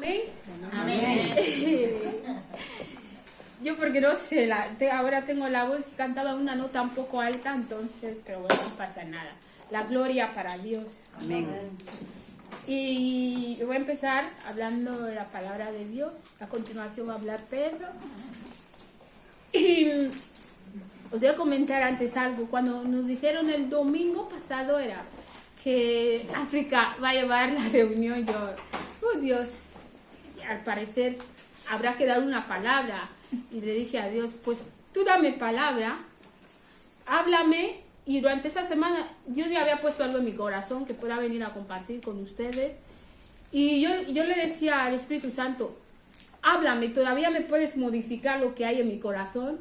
Amén. Amén. Yo porque no sé, ahora tengo la voz que cantaba una nota un poco alta, entonces, pero bueno, no pasa nada. La gloria para Dios. Amén. Y voy a empezar hablando de la palabra de Dios. A continuación va a hablar Pedro. Y os voy a comentar antes algo. Cuando nos dijeron el domingo pasado era que África va a llevar la reunión, yo, oh Dios, al parecer habrá que dar una palabra. Y le dije a Dios, pues tú dame palabra, háblame. Y durante esa semana Dios ya había puesto algo en mi corazón que pueda venir a compartir con ustedes. Y yo le decía al Espíritu Santo, háblame, todavía me puedes modificar lo que hay en mi corazón,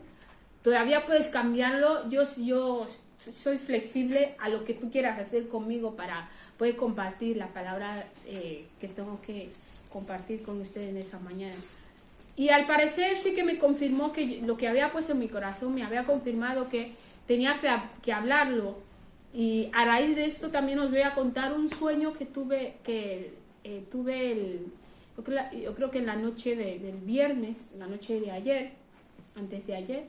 todavía puedes cambiarlo, yo soy flexible a lo que tú quieras hacer conmigo para poder compartir la palabra que tengo que compartir con ustedes en esa mañana. Y al parecer sí que me confirmó que lo que había puesto en mi corazón, me había confirmado que tenía que hablarlo. Y a raíz de esto también os voy a contar un sueño que tuve, yo creo que en la noche del viernes, la noche de ayer, antes de ayer,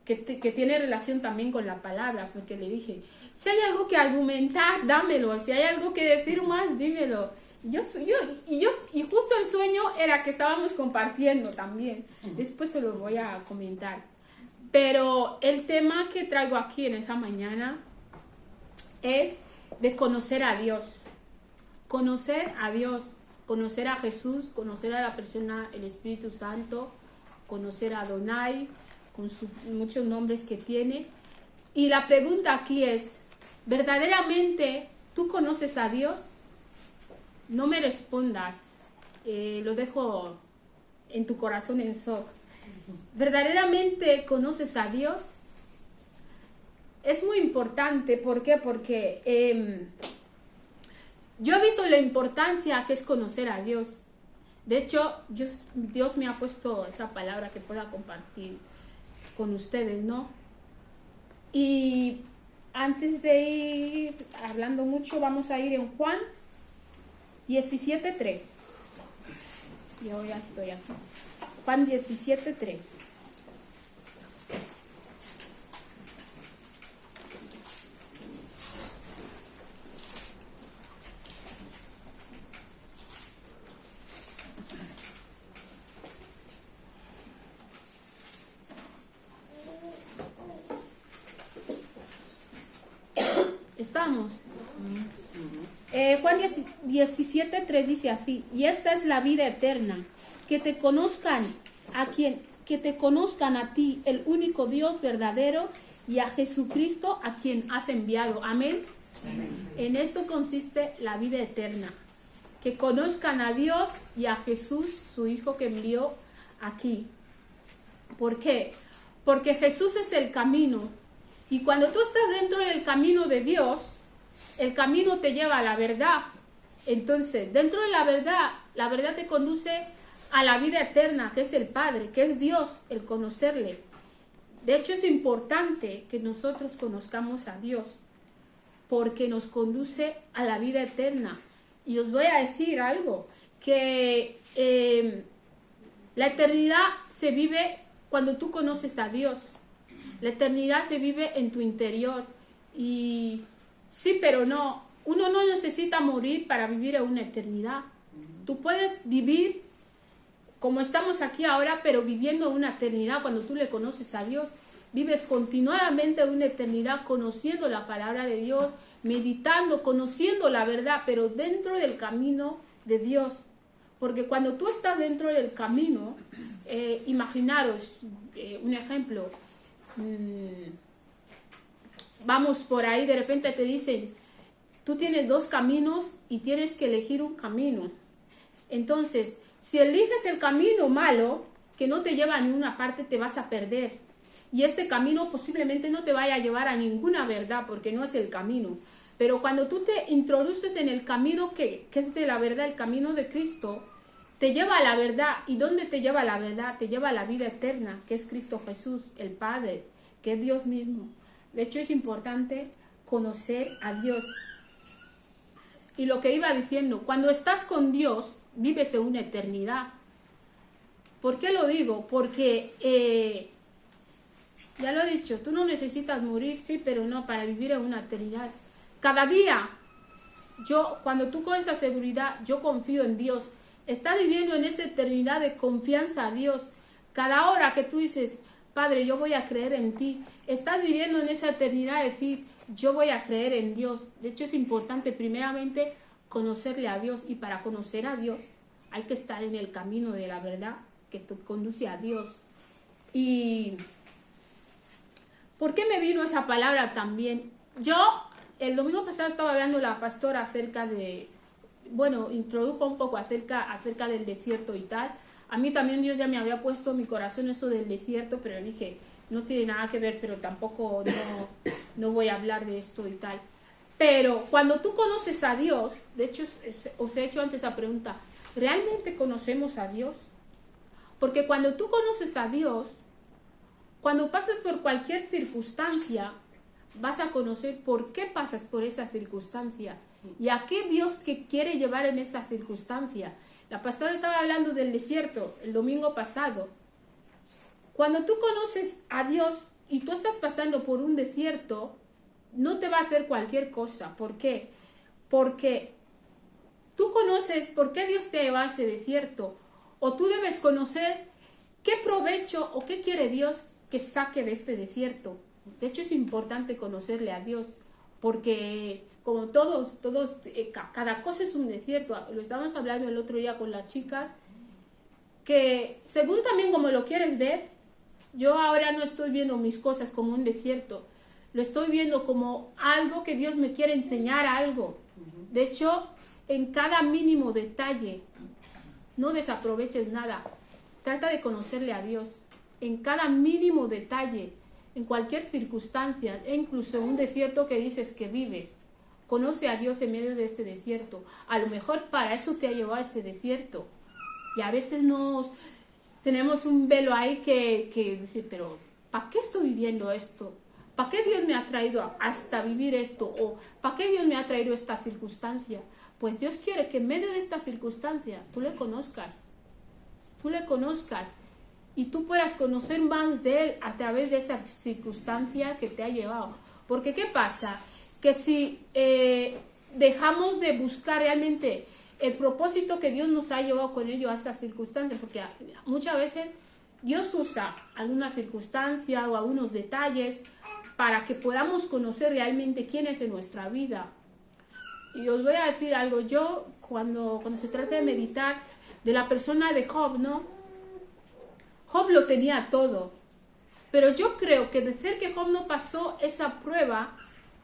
que tiene relación también con la palabra, porque le dije, si hay algo que argumentar, dámelo, si hay algo que decir más, dímelo. Y justo el sueño era que estábamos compartiendo también. Después se lo voy a comentar. Pero el tema que traigo aquí en esta mañana es de conocer a Dios. Conocer a Dios, conocer a Jesús, conocer a la persona, el Espíritu Santo, conocer a Adonai, con muchos nombres que tiene. Y la pregunta aquí es, ¿verdaderamente tú conoces a Dios? No me respondas, lo dejo en tu corazón en shock. ¿Verdaderamente conoces a Dios? Es muy importante, ¿por qué? Porque yo he visto la importancia que es conocer a Dios. De hecho, Dios me ha puesto esa palabra que pueda compartir con ustedes, ¿no? Y antes de ir hablando mucho, vamos a ir en Juan 17:3. Yo ya estoy aquí. Juan 17:3. Estamos. Juan 17:3 dice así: y esta es la vida eterna, que te conozcan a ti, el único Dios verdadero, y a Jesucristo a quien has enviado. Amén. Amén. En esto consiste la vida eterna, que conozcan a Dios y a Jesús, su Hijo que envió aquí. ¿Por qué? Porque Jesús es el camino, y cuando tú estás dentro del camino de Dios, el camino te lleva a la verdad. Entonces, dentro de la verdad te conduce a la vida eterna, que es el Padre, que es Dios, el conocerle. De hecho, es importante que nosotros conozcamos a Dios, porque nos conduce a la vida eterna. Y os voy a decir algo, que la eternidad se vive cuando tú conoces a Dios. La eternidad se vive en tu interior. Y sí, pero no. Uno no necesita morir para vivir en una eternidad. Tú puedes vivir como estamos aquí ahora, pero viviendo una eternidad. Cuando tú le conoces a Dios, vives continuadamente una eternidad, conociendo la palabra de Dios, meditando, conociendo la verdad, pero dentro del camino de Dios. Porque cuando tú estás dentro del camino, imaginaros un ejemplo. Vamos por ahí, de repente te dicen, tú tienes dos caminos y tienes que elegir un camino. Entonces, si eliges el camino malo, que no te lleva a ninguna parte, te vas a perder. Y este camino posiblemente no te vaya a llevar a ninguna verdad, porque no es el camino. Pero cuando tú te introduces en el camino que es de la verdad, el camino de Cristo, te lleva a la verdad. ¿Y dónde te lleva la verdad? Te lleva a la vida eterna, que es Cristo Jesús, el Padre, que es Dios mismo. De hecho, es importante conocer a Dios. Y lo que iba diciendo, cuando estás con Dios, vives en una eternidad. ¿Por qué lo digo? Porque, ya lo he dicho, tú no necesitas morir, sí, pero no, para vivir en una eternidad. Cada día, cuando tú con esa seguridad, yo confío en Dios. Estás viviendo en esa eternidad de confianza a Dios. Cada hora que tú dices, Padre, yo voy a creer en ti, estás viviendo en esa eternidad de decir, yo voy a creer en Dios. De hecho, es importante primeramente conocerle a Dios, y para conocer a Dios hay que estar en el camino de la verdad que te conduce a Dios. Y ¿por qué me vino esa palabra también? Yo el domingo pasado estaba hablando la pastora acerca de, bueno, introdujo un poco acerca del desierto y tal. A mí también Dios ya me había puesto en mi corazón eso del desierto, pero dije, no tiene nada que ver, pero tampoco no voy a hablar de esto y tal. Pero cuando tú conoces a Dios, de hecho os he hecho antes esa pregunta, ¿realmente conocemos a Dios? Porque cuando tú conoces a Dios, cuando pasas por cualquier circunstancia, vas a conocer por qué pasas por esa circunstancia y a qué Dios que quiere llevar en esa circunstancia. La pastora estaba hablando del desierto el domingo pasado. Cuando tú conoces a Dios y tú estás pasando por un desierto, no te va a hacer cualquier cosa. ¿Por qué? Porque tú conoces por qué Dios te lleva a ese desierto, o tú debes conocer qué provecho o qué quiere Dios que saque de este desierto. De hecho, es importante conocerle a Dios, porque como todos, cada cosa es un desierto. Lo estábamos hablando el otro día con las chicas, que según también como lo quieres ver, yo ahora no estoy viendo mis cosas como un desierto, lo estoy viendo como algo que Dios me quiere enseñar algo. De hecho, en cada mínimo detalle, no desaproveches nada. Trata de conocerle a Dios en cada mínimo detalle, en cualquier circunstancia, e incluso en un desierto que dices que vives. Conoce a Dios en medio de este desierto. A lo mejor para eso te ha llevado a ese desierto. Y a veces tenemos un velo ahí que decir, pero ¿para qué estoy viviendo esto? ¿Para qué Dios me ha traído hasta vivir esto? ¿O para qué Dios me ha traído esta circunstancia? Pues Dios quiere que en medio de esta circunstancia tú le conozcas. Tú le conozcas y tú puedas conocer más de Él a través de esa circunstancia que te ha llevado. Porque ¿qué pasa? Que si dejamos de buscar realmente el propósito que Dios nos ha llevado con ello a esta circunstancia, porque muchas veces Dios usa alguna circunstancia o algunos detalles para que podamos conocer realmente quién es en nuestra vida. Y os voy a decir algo, yo cuando se trata de meditar de la persona de Job, ¿no? Job lo tenía todo, pero yo creo que de ser que Job no pasó esa prueba,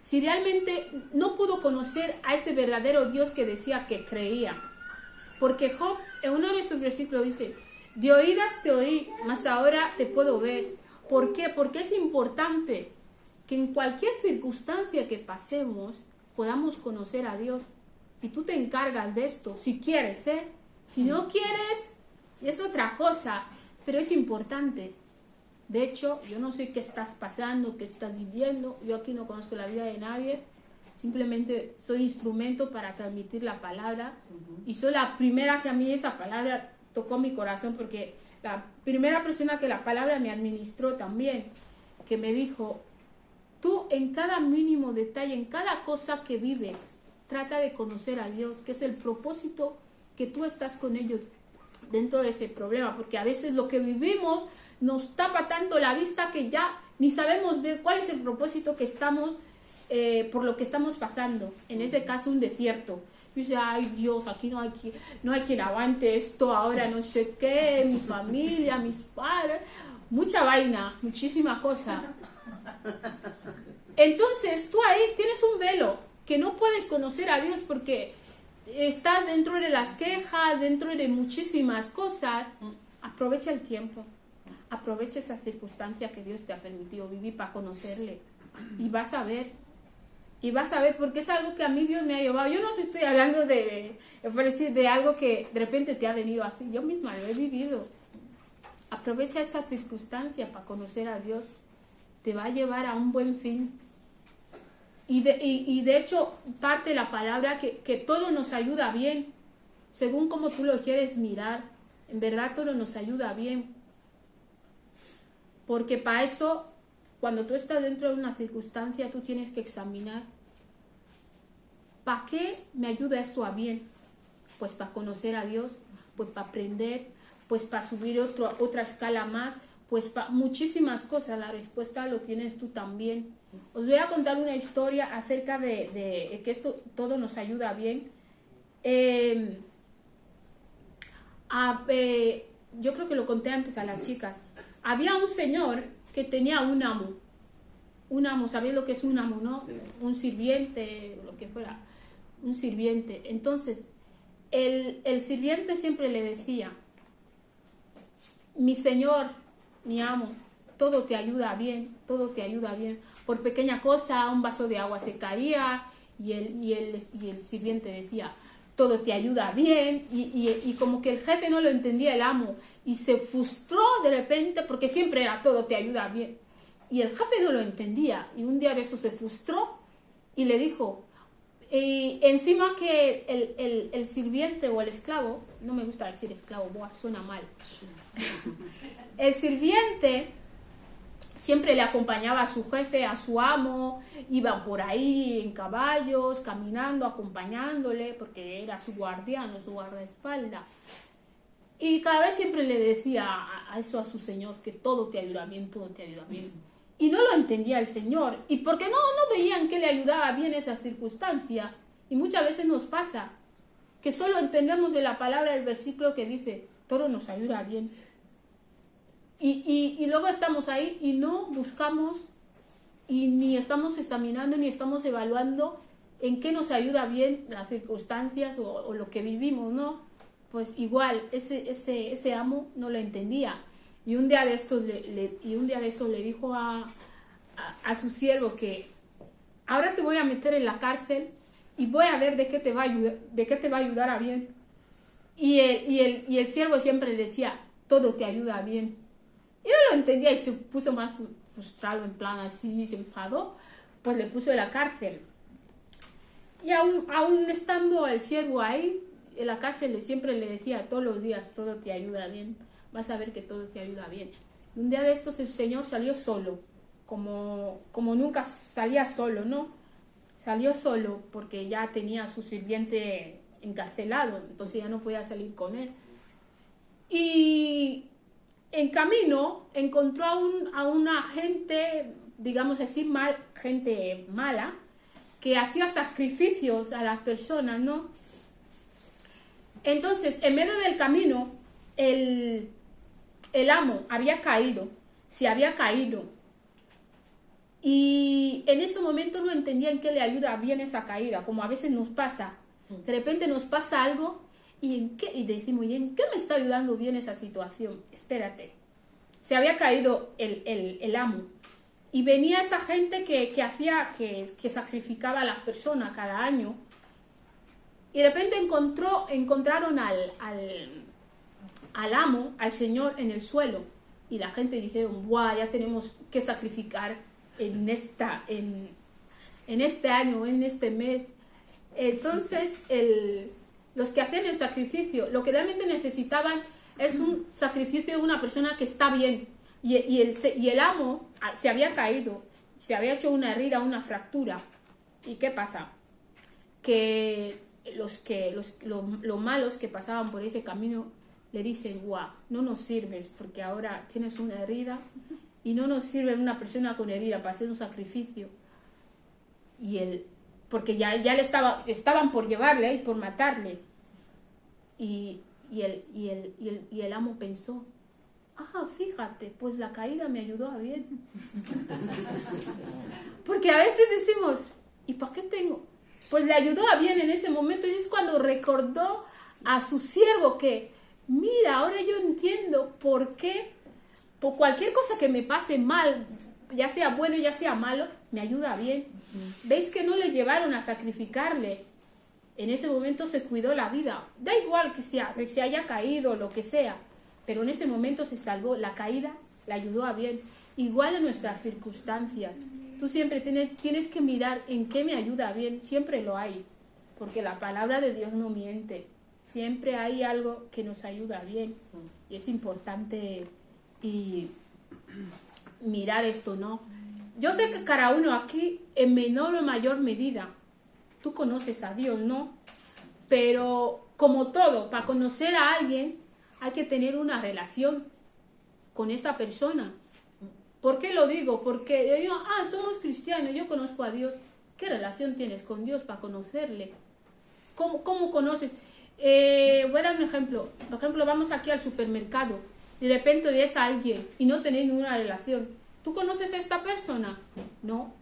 si realmente no pudo conocer a este verdadero Dios que decía que creía. Porque Job en uno de sus versículos dice, de oídas te oí, mas ahora te puedo ver. ¿Por qué? Porque es importante que en cualquier circunstancia que pasemos podamos conocer a Dios. Y tú te encargas de esto, si quieres, ¿eh? Si no quieres, es otra cosa, pero es importante. De hecho, yo no sé qué estás pasando, qué estás viviendo. Yo aquí no conozco la vida de nadie. Simplemente soy instrumento para transmitir la palabra. Y soy la primera que a mí esa palabra tocó mi corazón, porque la primera persona que la palabra me administró también, que me dijo, tú en cada mínimo detalle, en cada cosa que vives, trata de conocer a Dios, que es el propósito que tú estás con ellos dentro de ese problema, porque a veces lo que vivimos nos tapa tanto la vista que ya ni sabemos ver cuál es el propósito que estamos, por lo que estamos pasando, en ese caso un desierto. Y dice, ay Dios, aquí no hay quien aguante esto, ahora no sé qué, mi familia, mis padres, mucha vaina, muchísima cosa. Entonces tú ahí tienes un velo que no puedes conocer a Dios porque estás dentro de las quejas, dentro de muchísimas cosas. Aprovecha el tiempo, aprovecha esa circunstancia que Dios te ha permitido vivir para conocerle, y vas a ver, porque es algo que a mí Dios me ha llevado. Yo no estoy hablando de algo que de repente te ha venido así, yo misma lo he vivido. Aprovecha esa circunstancia para conocer a Dios, te va a llevar a un buen fin. Y de hecho, parte de la palabra que todo nos ayuda bien, según como tú lo quieres mirar. En verdad todo nos ayuda bien. Porque para eso, cuando tú estás dentro de una circunstancia, tú tienes que examinar. ¿Para qué me ayuda esto a bien? Pues para conocer a Dios, pues para aprender, pues para subir otra escala más, pues para muchísimas cosas. La respuesta lo tienes tú también. Os voy a contar una historia acerca de que esto todo nos ayuda bien. Yo creo que lo conté antes a las chicas. Había un señor que tenía un amo. Un amo, ¿sabéis lo que es un amo, no? Un sirviente, lo que fuera. Un sirviente. Entonces, el sirviente siempre le decía: mi señor, mi amo, todo te ayuda bien, todo te ayuda bien. Por pequeña cosa, un vaso de agua se caía y el sirviente decía: todo te ayuda bien. Y como que el jefe no lo entendía, el amo, y se frustró de repente porque siempre era todo te ayuda bien. Y el jefe no lo entendía, y un día de eso se frustró y le dijo, encima que el sirviente o el esclavo, no me gusta decir esclavo, suena mal, el sirviente siempre le acompañaba a su jefe, a su amo, iban por ahí en caballos, caminando, acompañándole, porque era su guardián, su guardaespaldas. Y cada vez siempre le decía a eso a su señor, que todo te ayuda bien, todo te ayuda bien. Y no lo entendía el señor, y porque no veían que le ayudaba bien esa circunstancia. Y muchas veces nos pasa que solo entendemos de la palabra el versículo que dice, todo nos ayuda bien. Y luego estamos ahí y no buscamos y ni estamos examinando ni estamos evaluando en qué nos ayuda bien las circunstancias o lo que vivimos, ¿no? Pues igual, ese amo no lo entendía. Y un día de esto le dijo a su siervo que ahora te voy a meter en la cárcel y voy a ver de qué te va a ayudar a bien. Y el siervo siempre le decía, todo te ayuda a bien. Y no lo entendía y se puso más frustrado, en plan así, se enfadó, pues le puso en la cárcel. Y aún estando el siervo ahí, en la cárcel siempre le decía todos los días, todo te ayuda bien, vas a ver que todo te ayuda bien. Y un día de estos el señor salió solo, como nunca salía solo, ¿no? Salió solo porque ya tenía a su sirviente encarcelado, entonces ya no podía salir con él. Y en camino encontró a una gente, digamos así, gente mala, que hacía sacrificios a las personas, ¿no? Entonces, en medio del camino, el amo se había caído. Y en ese momento no entendía en qué le ayuda bien esa caída, como a veces nos pasa. De repente nos pasa algo y decimos, ¿y en qué me está ayudando bien esa situación? Espérate. Se había caído el amo. Y venía esa gente que sacrificaba a las personas cada año. Y de repente encontraron al amo, al señor, en el suelo. Y la gente dijeron, ¡guau! Ya tenemos que sacrificar en este año, en este mes. Entonces, los que hacían el sacrificio, lo que realmente necesitaban es un sacrificio de una persona que está bien. Y el amo se había caído, se había hecho una herida, una fractura. ¿Y qué pasa? Que los malos que pasaban por ese camino le dicen, guau, no nos sirves porque ahora tienes una herida y no nos sirve una persona con herida para hacer un sacrificio. Porque ya estaban por llevarle y por matarle. Y el amo pensó, fíjate, pues la caída me ayudó a bien. Porque a veces decimos, ¿y para qué tengo? Pues le ayudó a bien en ese momento. Y es cuando recordó a su siervo que, mira, ahora yo entiendo por qué, por cualquier cosa que me pase mal, ya sea bueno, ya sea malo, me ayuda bien. ¿Veis que no le llevaron a sacrificarle? En ese momento se cuidó la vida. Da igual que se haya caído, lo que sea, pero en ese momento se salvó. La caída le ayudó a bien. Igual en nuestras circunstancias. tú siempre tienes que mirar en qué me ayuda bien, siempre lo hay, porque la palabra de Dios no miente, siempre hay algo que nos ayuda bien, y es importante mirar esto, ¿no? Yo sé que cada uno aquí, en menor o mayor medida, tú conoces a Dios, ¿no? Pero como todo, para conocer a alguien hay que tener una relación con esta persona. ¿Por qué lo digo? Porque yo, somos cristianos, yo conozco a Dios. ¿Qué relación tienes con Dios para conocerle? ¿Cómo conoces? Voy a dar un ejemplo. Por ejemplo, vamos aquí al supermercado. De repente ves a alguien y no tenéis ninguna relación. ¿Tú conoces a esta persona? No.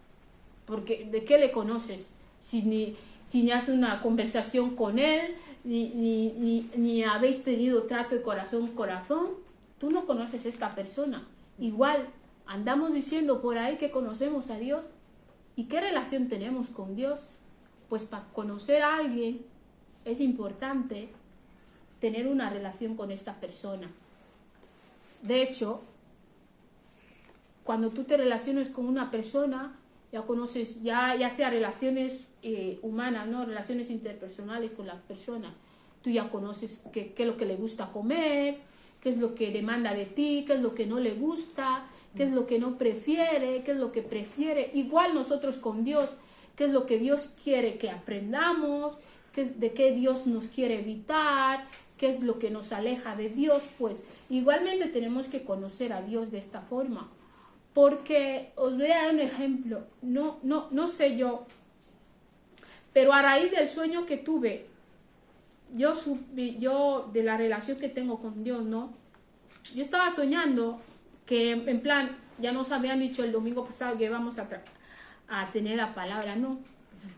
Porque ¿de qué le conoces? Si ni haces una conversación con él, ni habéis tenido trato de corazón a corazón, tú no conoces a esta persona. Igual, andamos diciendo por ahí que conocemos a Dios. ¿Y qué relación tenemos con Dios? Pues para conocer a alguien es importante tener una relación con esta persona. De hecho, cuando tú te relacionas con una persona, ya conoces, ya sea relaciones humanas, ¿no? Relaciones interpersonales con la persona. Tú ya conoces qué es lo que le gusta comer, qué es lo que demanda de ti, qué es lo que no le gusta, qué es lo que no prefiere, qué es lo que prefiere. Igual nosotros con Dios, qué es lo que Dios quiere que aprendamos, de qué Dios nos quiere evitar, qué es lo que nos aleja de Dios. Pues igualmente tenemos que conocer a Dios de esta forma. Porque os voy a dar un ejemplo, no sé yo, pero a raíz del sueño que tuve, yo de la relación que tengo con Dios, ¿no? Yo estaba soñando que, en plan, ya nos habían dicho el domingo pasado que íbamos a tener la palabra, ¿no?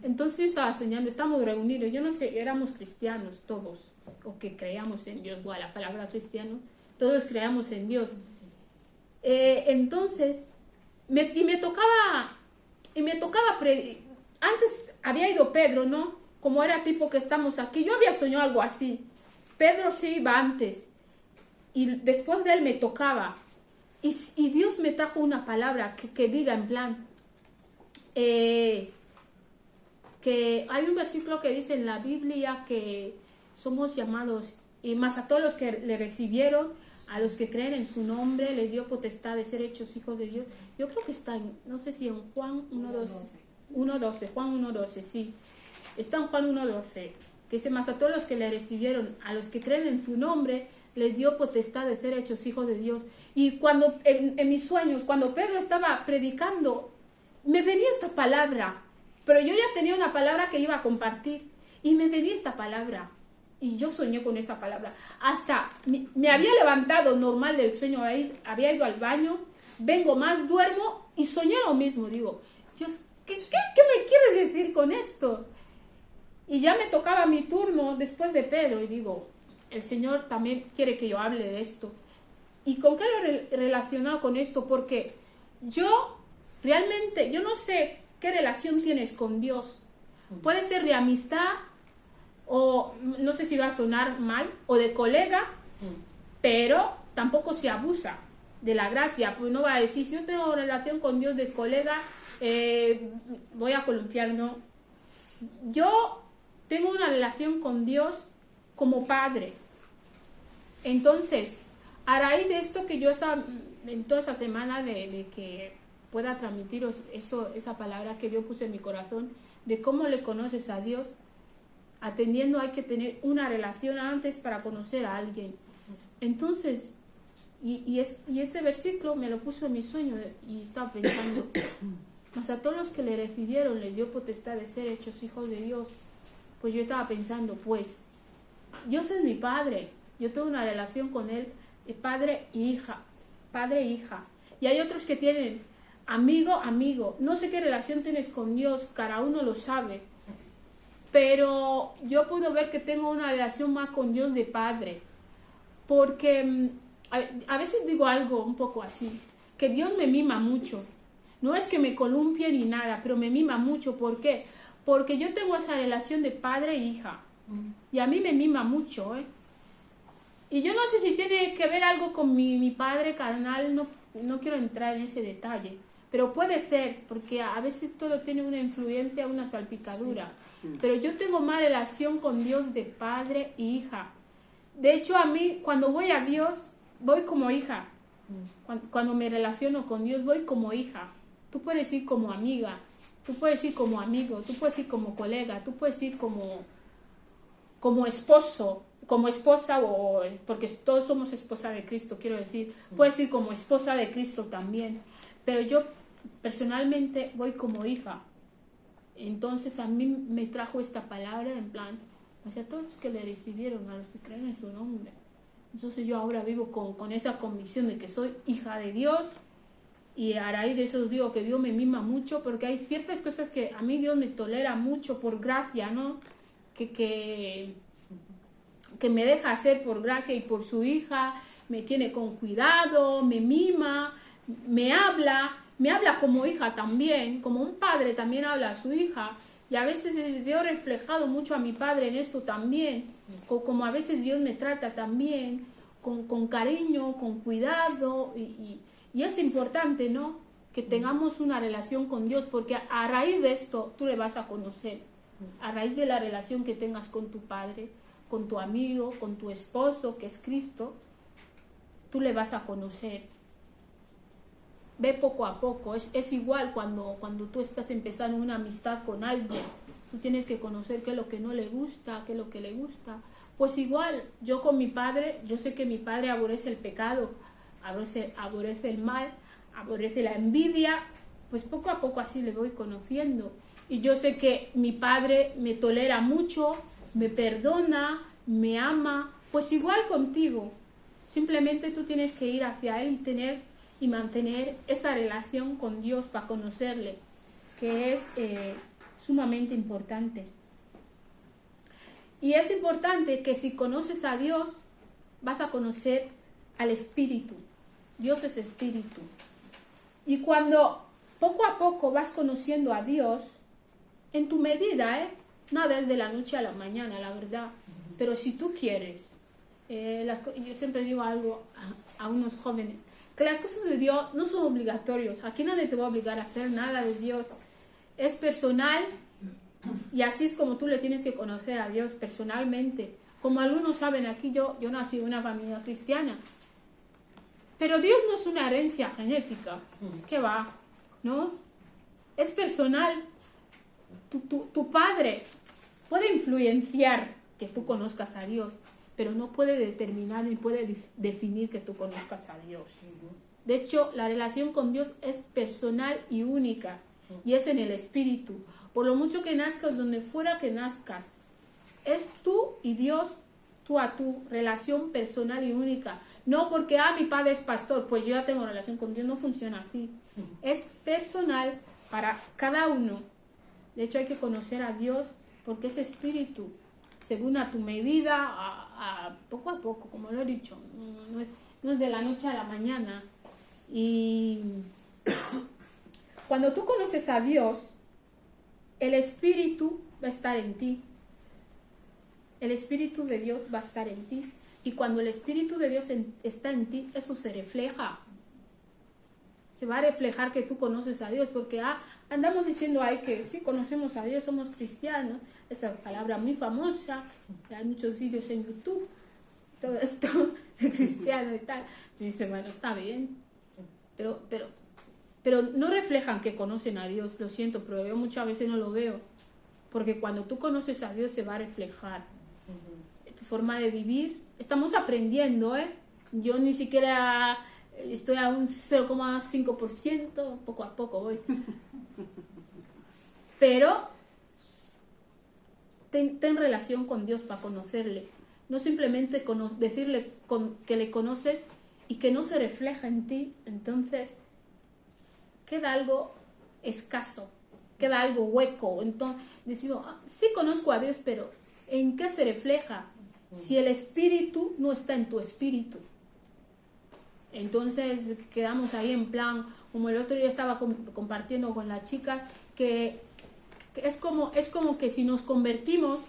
Entonces yo estaba soñando, estamos reunidos, yo no sé, éramos cristianos todos, o que creíamos en Dios, bueno, la palabra cristiano, todos creíamos en Dios. Entonces, me tocaba antes había ido Pedro, ¿no? Como era tipo que estamos aquí, yo había soñado algo así. Pedro se iba antes, y después de él me tocaba. Y Dios me trajo una palabra que diga en plan, que hay un versículo que dice en la Biblia que somos llamados, y más a todos los que le recibieron, a los que creen en su nombre, le dio potestad de ser hechos hijos de Dios. Yo creo que está en, no sé si en Juan 1.12, Juan 1.12, sí. Está en Juan 1.12, que dice, más a todos los que le recibieron, a los que creen en su nombre, les dio potestad de ser hechos hijos de Dios. Y cuando, en mis sueños, cuando Pedro estaba predicando, me venía esta palabra, pero yo ya tenía una palabra que iba a compartir, y me venía esta palabra. Y yo soñé con esta palabra. Hasta me había levantado normal del sueño, había ido al baño, vengo más, duermo y soñé lo mismo. Digo, Dios, ¿qué me quieres decir con esto? Y ya me tocaba mi turno después de Pedro y digo, el Señor también quiere que yo hable de esto. ¿Y con qué lo he relacionado con esto? Porque yo realmente, yo no sé qué relación tienes con Dios. Puede ser de amistad, o no sé si va a sonar mal, o de colega, pero tampoco se abusa de la gracia. Pues no va a decir, si yo tengo relación con Dios de colega, voy a columpiar, no. Yo tengo una relación con Dios como padre. Entonces, a raíz de esto que yo estaba en toda esa semana de que pueda transmitiros esa palabra que Dios puso en mi corazón, de cómo le conoces a Dios, atendiendo hay que tener una relación antes para conocer a alguien. Entonces, y ese versículo me lo puso en mi sueño y estaba pensando, mas a todos los que le recibieron les dio potestad de ser hechos hijos de Dios. Pues yo estaba pensando, pues, Dios es mi padre, yo tengo una relación con él de padre e hija, y hay otros que tienen amigo, no sé qué relación tienes con Dios, cada uno lo sabe. Pero yo puedo ver que tengo una relación más con Dios de padre, porque a veces digo algo un poco así, que Dios me mima mucho. No es que me columpie ni nada, pero me mima mucho. ¿Por qué? Porque yo tengo esa relación de padre e hija, y a mí me mima mucho, ¿eh? Y yo no sé si tiene que ver algo con mi padre carnal, no quiero entrar en ese detalle, pero puede ser, porque a veces todo tiene una influencia, una salpicadura. Pero yo tengo más relación con Dios de padre y hija. De hecho, a mí, cuando voy a Dios, voy como hija. Cuando me relaciono con Dios, voy como hija. Tú puedes ir como amiga, tú puedes ir como amigo, tú puedes ir como colega, tú puedes ir como esposo, como esposa, porque todos somos esposa de Cristo, quiero decir. Puedes ir como esposa de Cristo también. Pero yo personalmente voy como hija. Entonces a mí me trajo esta palabra en plan, hacia todos los que le recibieron, a los que creen en su nombre. Entonces yo ahora vivo con esa convicción de que soy hija de Dios, y a raíz de eso os digo que Dios me mima mucho, porque hay ciertas cosas que a mí Dios me tolera mucho por gracia, ¿no? Que me deja hacer por gracia y por su hija, me tiene con cuidado, me mima, me habla como hija también, como un padre también habla a su hija, y a veces veo reflejado mucho a mi padre en esto también, como a veces Dios me trata también, con cariño, con cuidado, y es importante, ¿no?, que tengamos una relación con Dios, porque a raíz de esto tú le vas a conocer, a raíz de la relación que tengas con tu padre, con tu amigo, con tu esposo, que es Cristo, tú le vas a conocer. Ve poco a poco, es igual cuando tú estás empezando una amistad con alguien, tú tienes que conocer qué es lo que no le gusta, qué es lo que le gusta. Pues igual, yo con mi padre, yo sé que mi padre aborrece el pecado, aborrece el mal, aborrece la envidia, pues poco a poco así le voy conociendo. Y yo sé que mi padre me tolera mucho, me perdona, me ama, pues igual contigo. Simplemente tú tienes que ir hacia él y mantener esa relación con Dios para conocerle, que es sumamente importante. Y es importante que si conoces a Dios, vas a conocer al Espíritu. Dios es Espíritu. Y cuando poco a poco vas conociendo a Dios, en tu medida, nada es de la noche a la mañana, la verdad. Pero si tú quieres, yo siempre digo algo a unos jóvenes, que las cosas de Dios no son obligatorios. Aquí nadie te va a obligar a hacer nada de Dios. Es personal, y así es como tú le tienes que conocer a Dios personalmente. Como algunos saben, aquí yo nací en una familia cristiana. Pero Dios no es una herencia genética. ¿Qué va? ¿No? Es personal. Tu padre puede influenciar que tú conozcas a Dios, pero no puede determinar ni puede definir que tú conozcas a Dios. De hecho, la relación con Dios es personal y única, y es en el Espíritu. Por lo mucho que nazcas, donde fuera que nazcas, es tú y Dios, tú a tú, relación personal y única. No porque, mi padre es pastor, pues yo ya tengo relación con Dios, no funciona así. Es personal para cada uno. De hecho, hay que conocer a Dios porque es Espíritu, según a tu medida, poco a poco, como lo he dicho, no es de la noche a la mañana. Y cuando tú conoces a Dios, el Espíritu va a estar en ti. El Espíritu de Dios va a estar en ti. Y cuando el Espíritu de Dios está en ti, eso se refleja. Se va a reflejar que tú conoces a Dios, porque andamos diciendo que sí conocemos a Dios, somos cristianos, esa palabra muy famosa, hay muchos vídeos en YouTube, todo esto de cristiano y tal. Y dice, bueno, está bien, pero no reflejan que conocen a Dios, lo siento, pero yo muchas veces no lo veo, porque cuando tú conoces a Dios se va a reflejar. Tu forma de vivir, estamos aprendiendo, yo ni siquiera estoy a un 0,5%, poco a poco voy. Pero ten relación con Dios para conocerle. No simplemente decirle que le conoces y que no se refleja en ti. Entonces queda algo escaso, queda algo hueco. Entonces decimos, sí conozco a Dios, pero ¿en qué se refleja? Si el Espíritu no está en tu espíritu. Entonces quedamos ahí en plan, como el otro día estaba compartiendo con la chica, que es como que si nos convertimos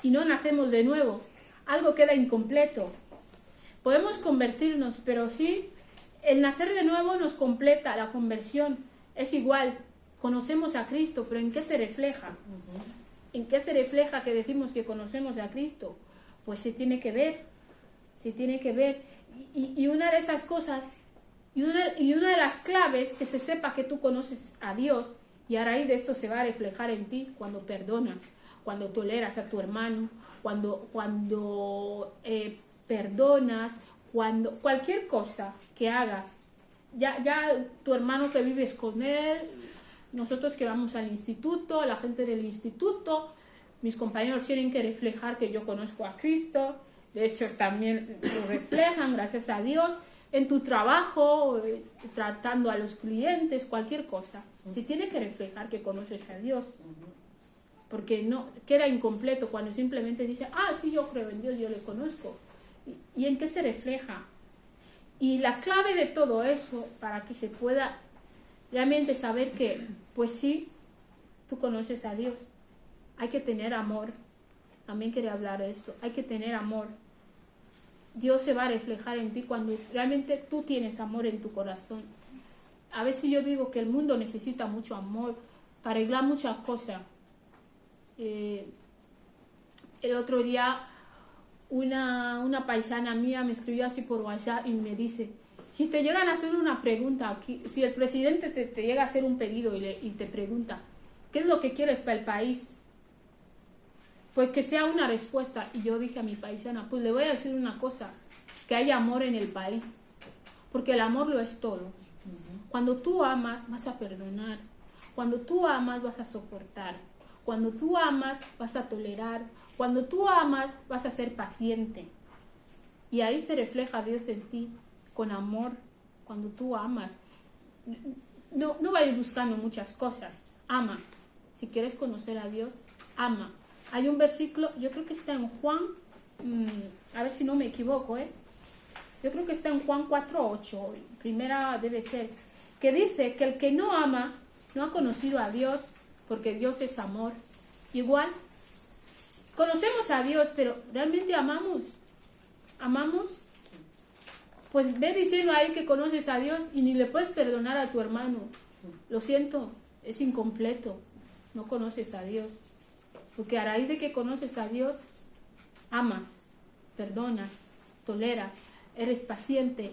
y no nacemos de nuevo, algo queda incompleto. Podemos convertirnos, pero sí, el nacer de nuevo nos completa la conversión, Es igual, conocemos a Cristo, pero ¿en qué se refleja? ¿En qué se refleja que decimos que conocemos a Cristo? Pues se tiene que ver, se tiene que ver. Y una de esas cosas, y una de las claves, que se sepa que tú conoces a Dios, y a raíz de esto se va a reflejar en ti cuando perdonas, cuando toleras a tu hermano, cuando perdonas, cuando cualquier cosa que hagas, ya tu hermano que vives con él, nosotros que vamos al instituto, la gente del instituto, mis compañeros tienen que reflejar que yo conozco a Cristo. De hecho también lo reflejan, gracias a Dios, en tu trabajo, tratando a los clientes, cualquier cosa. Se tiene que reflejar que conoces a Dios, porque no queda incompleto cuando simplemente dice, sí, yo creo en Dios, yo le conozco. ¿Y en qué se refleja? Y la clave de todo eso, para que se pueda realmente saber que, pues sí, tú conoces a Dios, hay que tener amor. También quería hablar de esto, hay que tener amor. Dios se va a reflejar en ti cuando realmente tú tienes amor en tu corazón. A veces yo digo que el mundo necesita mucho amor para arreglar muchas cosas. El otro día una paisana mía me escribió así por WhatsApp y me dice, si te llegan a hacer una pregunta aquí, si el presidente te llega a hacer un pedido y te pregunta, ¿qué es lo que quieres para el país? Pues que sea una respuesta. Y yo dije a mi paisana, pues le voy a decir una cosa, que haya amor en el país, porque el amor lo es todo. Cuando tú amas, vas a perdonar. Cuando tú amas, vas a soportar. Cuando tú amas, vas a tolerar. Cuando tú amas, vas a ser paciente. Y ahí se refleja Dios en ti, con amor. Cuando tú amas, no vayas buscando muchas cosas. Ama. Si quieres conocer a Dios, ama. Hay un versículo, yo creo que está en Juan, a ver si no me equivoco, yo creo que está en Juan 4:8, primera debe ser, que dice que el que no ama no ha conocido a Dios, porque Dios es amor. Igual, conocemos a Dios, pero ¿realmente amamos? ¿Amamos? Pues ve diciendo ahí que conoces a Dios y ni le puedes perdonar a tu hermano. Lo siento, es incompleto, no conoces a Dios. Porque a raíz de que conoces a Dios, amas, perdonas, toleras, eres paciente.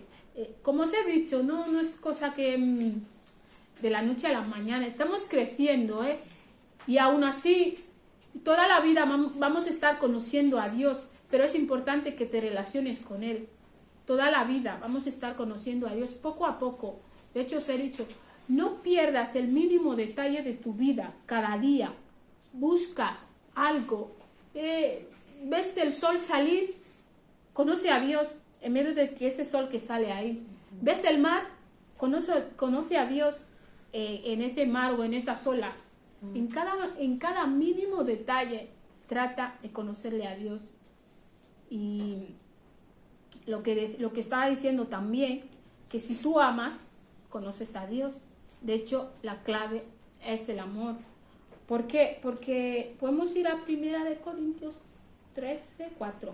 Como os he dicho, no es cosa que de la noche a la mañana. Estamos creciendo, y aún así, toda la vida vamos a estar conociendo a Dios, pero es importante que te relaciones con Él. Toda la vida vamos a estar conociendo a Dios poco a poco. De hecho, os he dicho, no pierdas el mínimo detalle de tu vida cada día. Busca algo, ves el sol salir, conoce a Dios en medio de que ese sol que sale ahí. Ves el mar, conoce a Dios en ese mar o en esas olas. En cada mínimo detalle trata de conocerle a Dios. Y lo que estaba diciendo también, que si tú amas, conoces a Dios. De hecho, la clave es el amor. ¿Por qué? Porque podemos ir a 1 Corintios 13:4.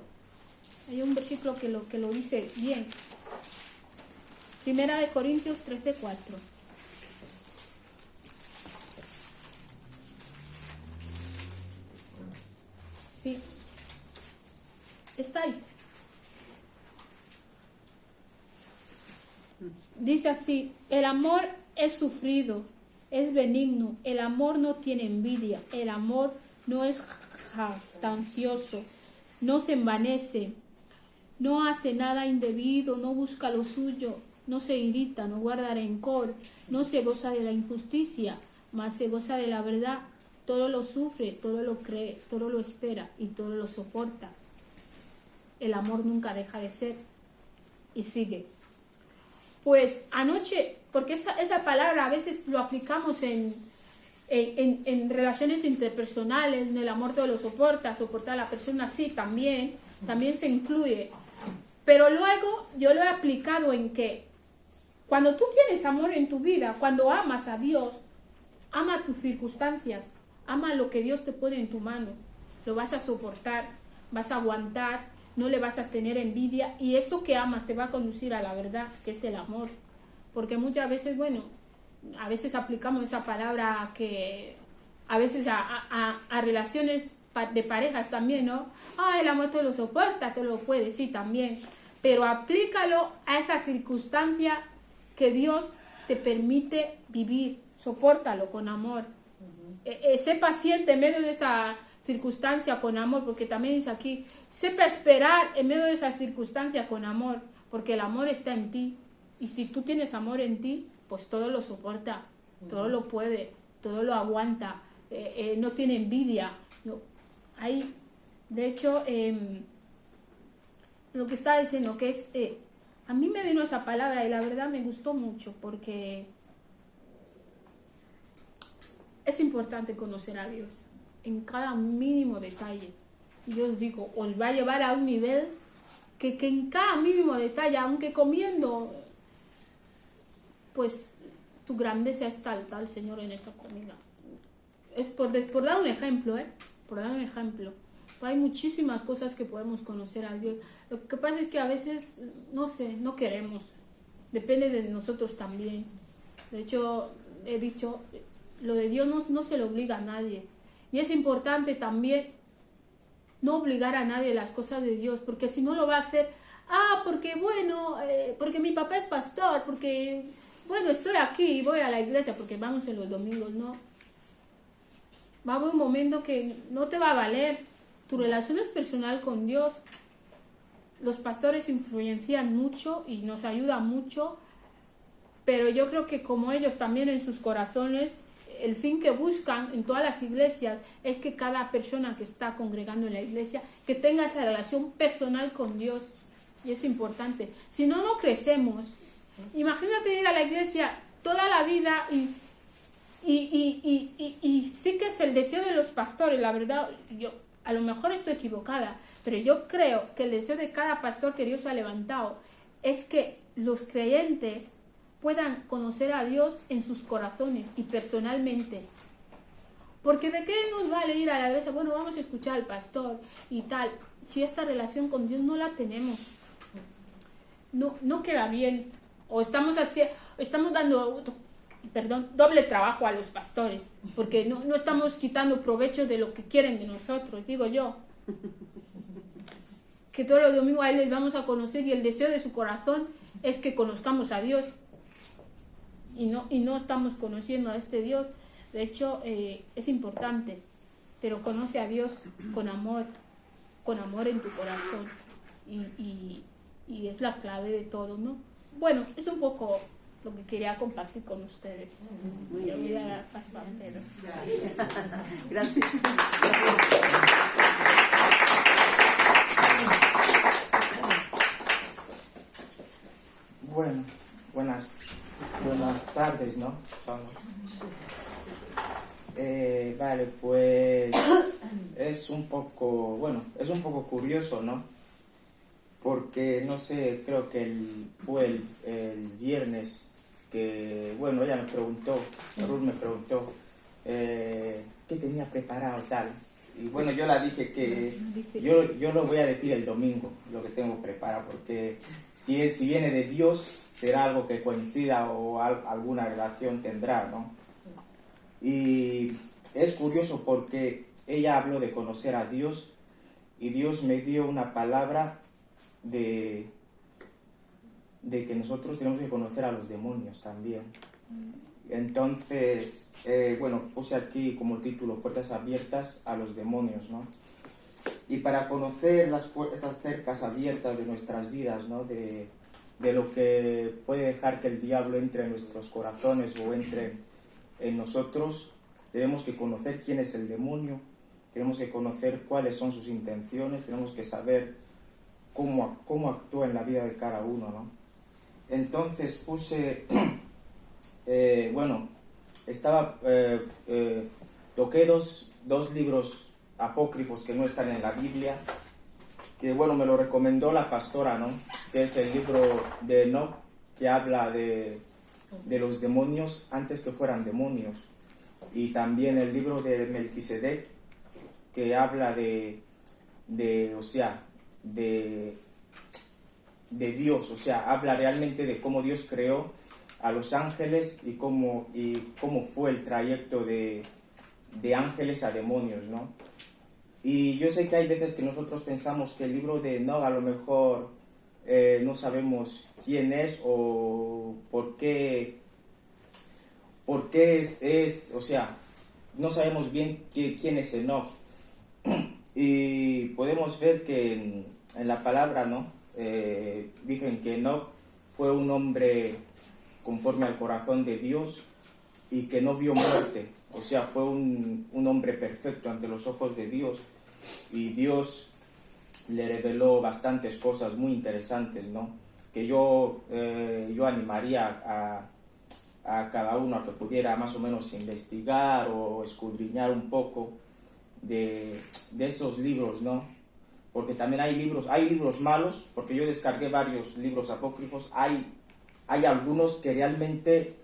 Hay un versículo que lo dice bien. 1 Corintios 13:4. Sí. ¿Estáis? Dice así, el amor es sufrido, es benigno, el amor no tiene envidia, el amor no es jactancioso, no se envanece, no hace nada indebido, no busca lo suyo, no se irrita, no guarda rencor, no se goza de la injusticia, mas se goza de la verdad, todo lo sufre, todo lo cree, todo lo espera y todo lo soporta. El amor nunca deja de ser. Y sigue. Pues anoche, porque esa palabra a veces lo aplicamos en relaciones interpersonales, en el amor todo lo soporta, soportar a la persona, sí, también se incluye. Pero luego yo lo he aplicado en que cuando tú tienes amor en tu vida, cuando amas a Dios, ama tus circunstancias, ama lo que Dios te pone en tu mano, lo vas a soportar, vas a aguantar, no le vas a tener envidia, y esto que amas te va a conducir a la verdad, que es el amor. Porque muchas veces, bueno, a veces aplicamos esa palabra que a veces a relaciones de parejas también, ¿no? El amor te lo soporta, te lo puede, sí, también. Pero aplícalo a esa circunstancia que Dios te permite vivir. Sopórtalo con amor. Sé paciente en medio de esa circunstancia con amor, porque también dice aquí, sepa esperar en medio de esa circunstancia con amor, porque el amor está en ti. Y si tú tienes amor en ti, pues todo lo soporta, todo lo puede, todo lo aguanta, no tiene envidia. No, hay, de hecho, lo que está diciendo que es, a mí me vino esa palabra y la verdad me gustó mucho, porque es importante conocer a Dios en cada mínimo detalle. Y yo os digo, os va a llevar a un nivel que en cada mínimo detalle, aunque comiendo, pues tu grandeza es tal, Señor, en esta comida. Es por dar un ejemplo, por dar un ejemplo. Hay muchísimas cosas que podemos conocer a Dios. Lo que pasa es que a veces, no sé, no queremos. Depende de nosotros también. De hecho, he dicho, lo de Dios no se le obliga a nadie. Y es importante también no obligar a nadie las cosas de Dios, porque si no lo va a hacer, porque bueno, porque mi papá es pastor, porque bueno, estoy aquí y voy a la iglesia, porque vamos en los domingos, no. Va a haber un momento que no te va a valer. Tu relación es personal con Dios. Los pastores influencian mucho y nos ayudan mucho, pero yo creo que como ellos también en sus corazones, el fin que buscan en todas las iglesias es que cada persona que está congregando en la iglesia, que tenga esa relación personal con Dios. Y es importante. Si no, no crecemos. Imagínate ir a la iglesia toda la vida y sí que es el deseo de los pastores, la verdad, yo a lo mejor estoy equivocada, pero yo creo que el deseo de cada pastor que Dios ha levantado es que los creyentes puedan conocer a Dios en sus corazones y personalmente. Porque ¿de qué nos vale ir a la iglesia? Bueno, vamos a escuchar al pastor y tal. Si esta relación con Dios no la tenemos, no queda bien. O estamos dando doble trabajo a los pastores, porque no estamos quitando provecho de lo que quieren de nosotros, digo yo. Que todos los domingos a él les vamos a conocer y el deseo de su corazón es que conozcamos a Dios. Y no estamos conociendo a este Dios. De hecho, es importante, pero conoce a Dios con amor en tu corazón. Y es la clave de todo, ¿no? Bueno, es un poco lo que quería compartir con ustedes. Yo voy a dar paso a Pedro. Gracias. Bueno, buenas tardes, ¿no? Vale, pues es un poco curioso, ¿no? Porque, no sé, creo que fue el viernes que, bueno, ella me preguntó, Ruth me preguntó qué tenía preparado tal. Y bueno, yo la dije que yo lo voy a decir el domingo, lo que tengo preparado, porque si viene de Dios, será algo que coincida o alguna relación tendrá, ¿no? Y es curioso porque ella habló de conocer a Dios y Dios me dio una palabra de que nosotros tenemos que conocer a los demonios también. Entonces, bueno, puse aquí como título Puertas abiertas a los demonios, ¿no? Y para conocer estas cercas abiertas de nuestras vidas, ¿no? De lo que puede dejar que el diablo entre en nuestros corazones o entre en nosotros, tenemos que conocer quién es el demonio, tenemos que conocer cuáles son sus intenciones, tenemos que saber cómo actúa en la vida de cada uno, ¿no? Entonces puse, toqué dos libros apócrifos que no están en la Biblia, que bueno, me lo recomendó la pastora, ¿no? Que es el libro de Enoch, que habla de los demonios antes que fueran demonios, y también el libro de Melquisedec, que habla de Dios, o sea, habla realmente de cómo Dios creó a los ángeles y cómo fue el trayecto de ángeles a demonios, ¿no? Y yo sé que hay veces que nosotros pensamos que el libro de Enoch a lo mejor no sabemos quién es o por qué o sea, no sabemos bien quién es Enoch. Y podemos ver que en la palabra, ¿no? Dicen que Enoch fue un hombre conforme al corazón de Dios y que no vio muerte. O sea, fue un hombre perfecto ante los ojos de Dios. Y Dios le reveló bastantes cosas muy interesantes, ¿no? Que yo animaría a cada uno a que pudiera más o menos investigar o escudriñar un poco de esos libros, ¿no? Porque también hay libros malos, porque yo descargué varios libros apócrifos, hay algunos que realmente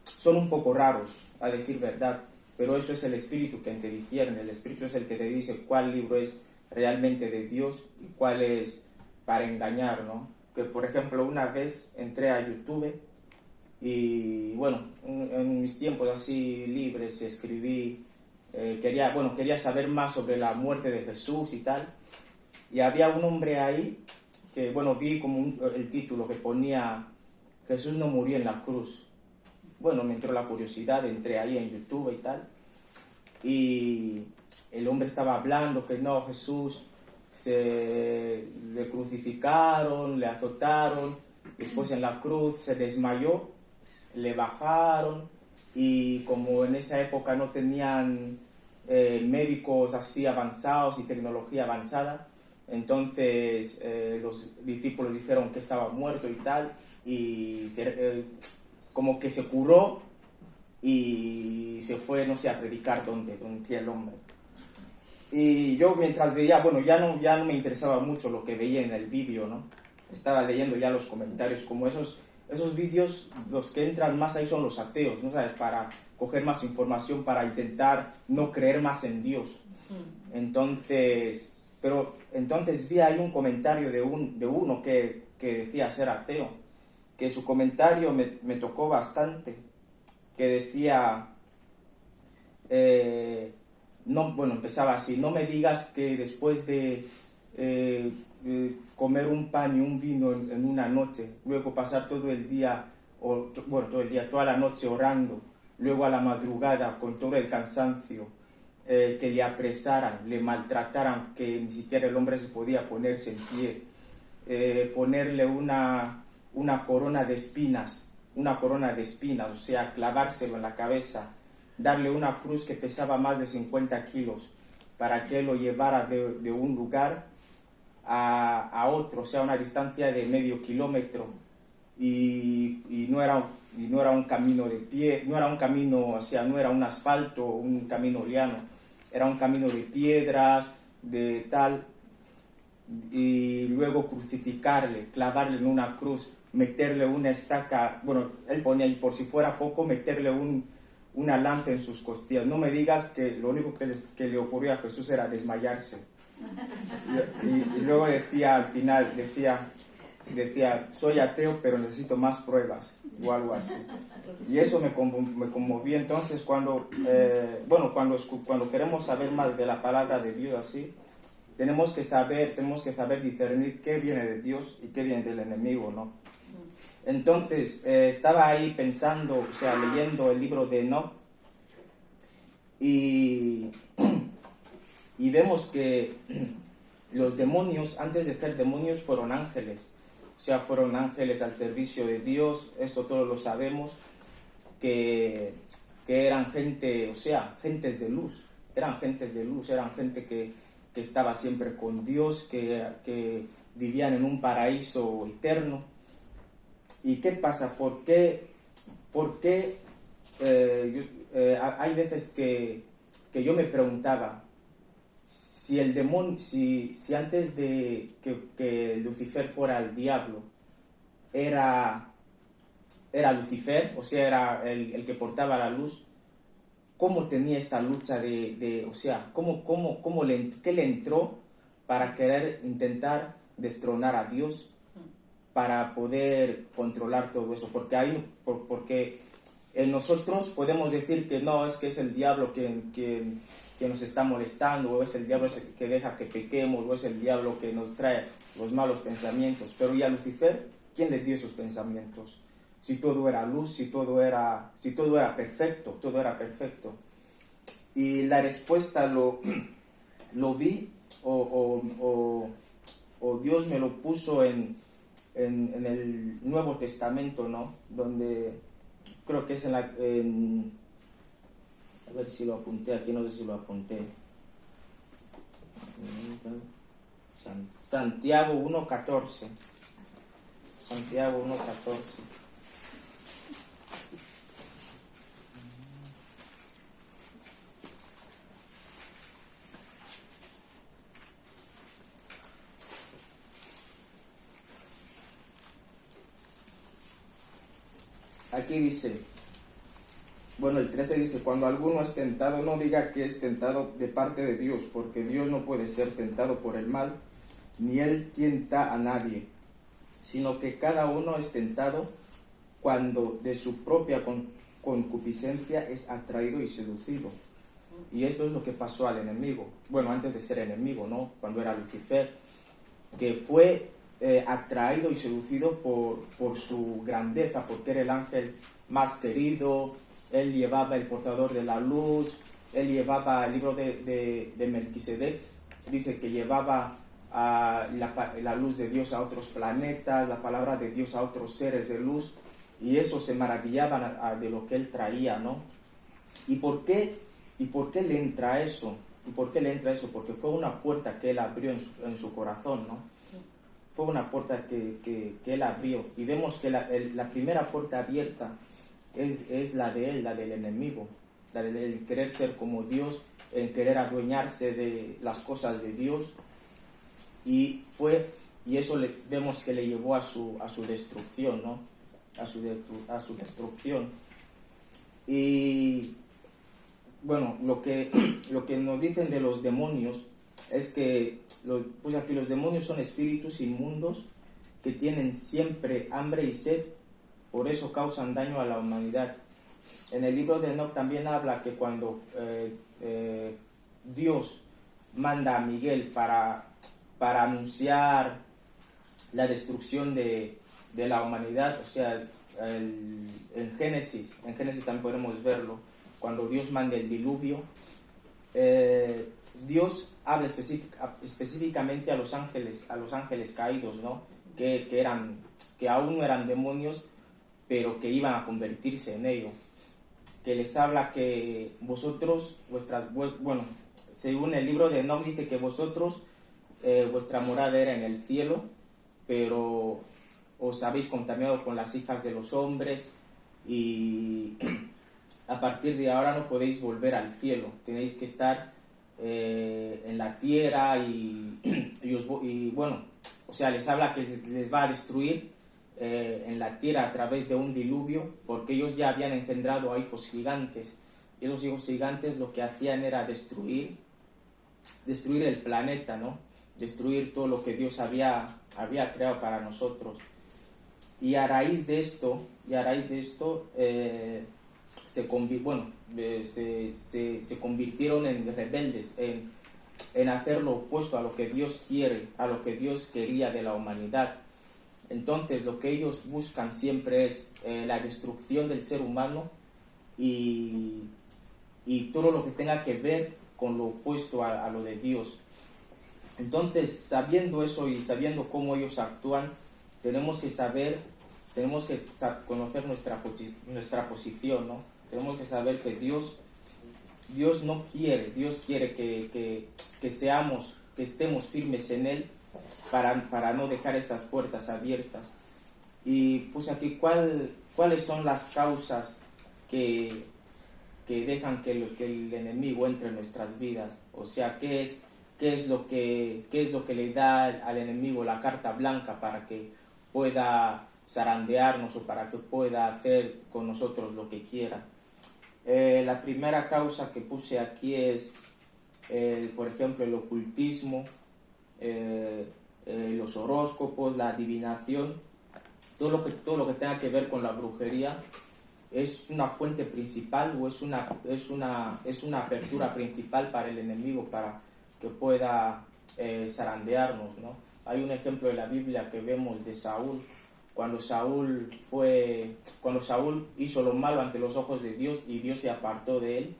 son un poco raros, a decir verdad, pero eso es el Espíritu que te discierne, el Espíritu es el que te dice cuál libro es realmente de Dios y cuál es para engañar, ¿no? Que por ejemplo una vez entré a YouTube y bueno, en mis tiempos así libres escribí, quería saber más sobre la muerte de Jesús y tal, y había un hombre ahí que, bueno, vi como el título que ponía Jesús no murió en la cruz. Bueno, me entró la curiosidad, entré ahí en YouTube y tal, y el hombre estaba hablando que no, Jesús le crucificaron, le azotaron, después en la cruz se desmayó, le bajaron, y como en esa época no tenían médicos así avanzados y tecnología avanzada, entonces los discípulos dijeron que estaba muerto y tal, y como que se curó y se fue, no sé, a predicar donde el hombre. Y yo mientras veía, bueno, ya no me interesaba mucho lo que veía en el vídeo, ¿no? Estaba leyendo ya los comentarios, como esos vídeos, los que entran más ahí son los ateos, ¿no sabes? Para coger más información, para intentar no creer más en Dios. Entonces vi ahí un comentario de uno que decía ser ateo, que su comentario me tocó bastante, que decía, empezaba así: no me digas que después de comer un pan y un vino en una noche, luego pasar todo el día, toda la noche orando, luego a la madrugada con todo el cansancio, que le apresaran, le maltrataran, que ni siquiera el hombre se podía ponerse en pie, ponerle una corona de espinas, o sea, clavárselo en la cabeza, darle una cruz que pesaba más de 50 kilos para que lo llevara de un lugar a otro, o sea, a una distancia de medio kilómetro, y no era un camino de pie, no era un camino, o sea, no era un asfalto, un camino llano, era un camino de piedras, de tal, y luego crucificarle, clavarle en una cruz, meterle una estaca, bueno, él ponía ahí por si fuera poco, meterle una lanza en sus costillas. No me digas que lo único que le ocurrió a Jesús era desmayarse. Y luego decía, al final, decía, soy ateo pero necesito más pruebas, o algo así. Y eso me conmovió. Entonces cuando queremos saber más de la palabra de Dios así, tenemos que saber discernir qué viene de Dios y qué viene del enemigo, ¿no? Entonces estaba ahí pensando, o sea, leyendo el libro de Enoch, y vemos que los demonios, antes de ser demonios, fueron ángeles. O sea, fueron ángeles al servicio de Dios. Esto todos lo sabemos, que eran gente, o sea, gentes de luz. Eran gentes de luz, eran gente que estaba siempre con Dios, que vivían en un paraíso eterno. ¿Y qué pasa? ¿Por qué hay veces que yo me preguntaba si el demonio, si antes de que Lucifer fuera el diablo, era Lucifer, o sea, era el que portaba la luz, ¿cómo tenía esta lucha o sea, qué le entró para querer intentar destronar a Dios? para poder controlar todo eso, porque en nosotros podemos decir que no, es que es el diablo que nos está molestando, o es el diablo que deja que pequemos, o es el diablo que nos trae los malos pensamientos. Pero ¿y a Lucifer? ¿Quién le dio esos pensamientos? Si todo era luz, si todo era perfecto, todo era perfecto. Y la respuesta lo vi, o Dios me lo puso en el Nuevo Testamento, ¿no? Donde creo que es a ver si lo apunté aquí, no sé si lo apunté. Santiago 1:14. Santiago 1:14. Aquí dice, bueno, el 13 dice, cuando alguno es tentado, no diga que es tentado de parte de Dios, porque Dios no puede ser tentado por el mal, ni Él tienta a nadie, sino que cada uno es tentado cuando de su propia concupiscencia es atraído y seducido. Y esto es lo que pasó al enemigo, bueno, antes de ser enemigo, ¿no? Cuando era Lucifer, que fue atraído y seducido por su grandeza, porque era el ángel más querido. Él llevaba el portador de la luz, él llevaba el libro de Melquisedec, dice que llevaba la luz de Dios a otros planetas, la palabra de Dios a otros seres de luz, y eso se maravillaban de lo que él traía, ¿no? ¿Y por qué le entra eso? ¿Y por qué le entra eso? Porque fue una puerta que él abrió en su corazón, ¿no? Fue una puerta que él abrió, y vemos que la primera puerta abierta es la de él, la del enemigo, la del querer ser como Dios, en querer adueñarse de las cosas de Dios, y eso vemos que le llevó a su destrucción, ¿no? A su destrucción. Y bueno, lo que nos dicen de los demonios es que pues aquí los demonios son espíritus inmundos que tienen siempre hambre y sed, por eso causan daño a la humanidad. En el libro de Enoc también habla que cuando Dios manda a Miguel para anunciar la destrucción de la humanidad, o sea, en Génesis también podemos verlo, cuando Dios manda el diluvio, Dios habla específicamente a los ángeles caídos, ¿no? Que aún no eran demonios, pero que iban a convertirse en ello. Que les habla que vosotros, bueno, según el libro de Enoc dice que vosotros, vuestra morada era en el cielo, pero os habéis contaminado con las hijas de los hombres, y a partir de ahora no podéis volver al cielo, tenéis que estar en la tierra, y bueno, o sea, les habla que les va a destruir en la tierra a través de un diluvio, porque ellos ya habían engendrado a hijos gigantes, y esos hijos gigantes lo que hacían era destruir el planeta, ¿no? Destruir todo lo que Dios había creado para nosotros. Y a raíz de esto se convirtieron en rebeldes, en hacer lo opuesto a lo que Dios quiere, a lo que Dios quería de la humanidad. Entonces lo que ellos buscan siempre es la destrucción del ser humano, y todo lo que tenga que ver con lo opuesto a lo de Dios. Entonces, sabiendo eso y sabiendo cómo ellos actúan, tenemos que conocer nuestra posición, ¿no? Tenemos que saber que Dios quiere que estemos firmes en Él, para no dejar estas puertas abiertas. Y pues aquí, ¿cuáles son las causas que dejan que el enemigo entre en nuestras vidas? O sea, ¿qué es lo que le da al enemigo la carta blanca para que pueda zarandearnos, o para que pueda hacer con nosotros lo que quiera? La primera causa que puse aquí es, por ejemplo, el ocultismo, los horóscopos, la adivinación, todo lo que tenga que ver con la brujería es una fuente principal o es una apertura principal para el enemigo, para que pueda zarandearnos, ¿no? Hay un ejemplo de la Biblia que vemos de Saúl. Cuando Saúl hizo lo malo ante los ojos de Dios y Dios se apartó de él,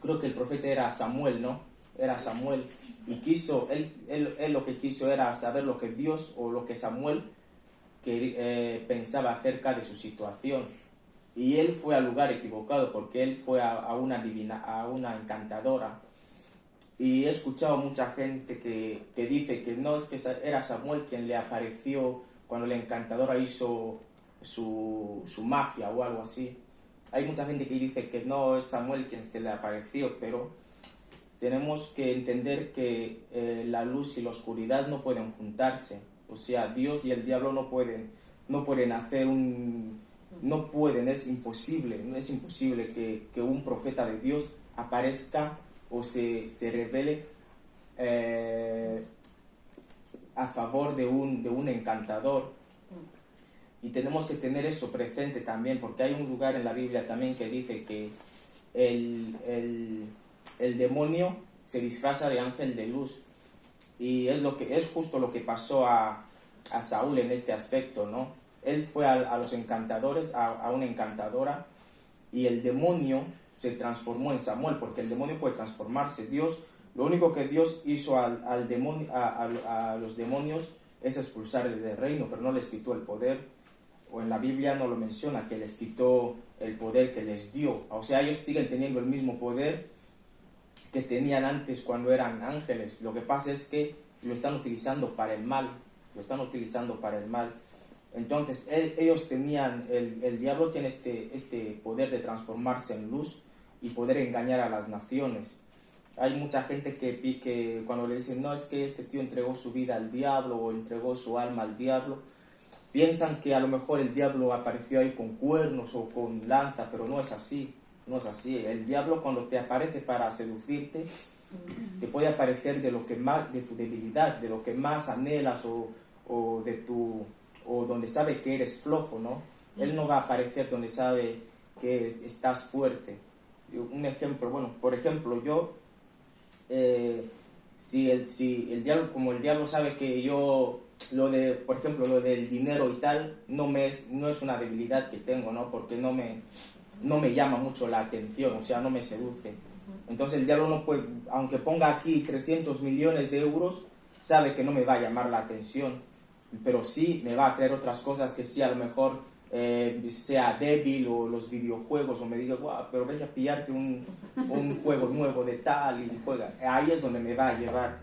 creo que el profeta era Samuel, ¿no? Era Samuel, y él lo que quiso era saber lo que Dios o lo que Samuel pensaba acerca de su situación. Y él fue al lugar equivocado, porque él fue a una encantadora. Y he escuchado mucha gente que dice que no, es que era Samuel quien le apareció cuando la encantadora hizo su magia o algo así. Hay mucha gente que dice que no es Samuel quien se le apareció, pero tenemos que entender que la luz y la oscuridad no pueden juntarse. O sea, Dios y el diablo no pueden hacer es imposible que un profeta de Dios aparezca o se revele a favor de un encantador. Y tenemos que tener eso presente también, porque hay un lugar en la Biblia también que dice que el demonio se disfraza de ángel de luz. Y es justo lo que pasó a Saúl en este aspecto, ¿no? Él fue a los encantadores, a una encantadora, y el demonio se transformó en Samuel, porque el demonio puede transformarse. Lo único que Dios hizo a los demonios es expulsarles del reino, pero no les quitó el poder, o en la Biblia no lo menciona, que les quitó el poder que les dio. O sea, ellos siguen teniendo el mismo poder que tenían antes cuando eran ángeles. Lo que pasa es que lo están utilizando para el mal, Entonces, ellos tenían, el diablo tiene este poder de transformarse en luz y poder engañar a las naciones. Hay mucha gente que cuando le dicen, no, es que este tío entregó su vida al diablo o entregó su alma al diablo, piensan que a lo mejor el diablo apareció ahí con cuernos o con lanza, pero no es así. El diablo, cuando te aparece para seducirte, te puede aparecer de tu debilidad, de lo que más anhelas o donde sabe que eres flojo, ¿no? Él no va a aparecer donde sabe que estás fuerte. Un ejemplo, por ejemplo, yo, si el diablo, como el diablo sabe que yo, por ejemplo, lo del dinero y tal, no es una debilidad que tengo, ¿no? Porque no me llama mucho la atención, o sea, no me seduce. Entonces el diablo no puede, aunque ponga aquí 300 millones de euros, sabe que no me va a llamar la atención, pero sí me va a traer otras cosas que sí a lo mejor sea débil, o los videojuegos, o me diga, wow, pero ven a pillarte un juego nuevo de tal y juega. Ahí es donde me va a llevar.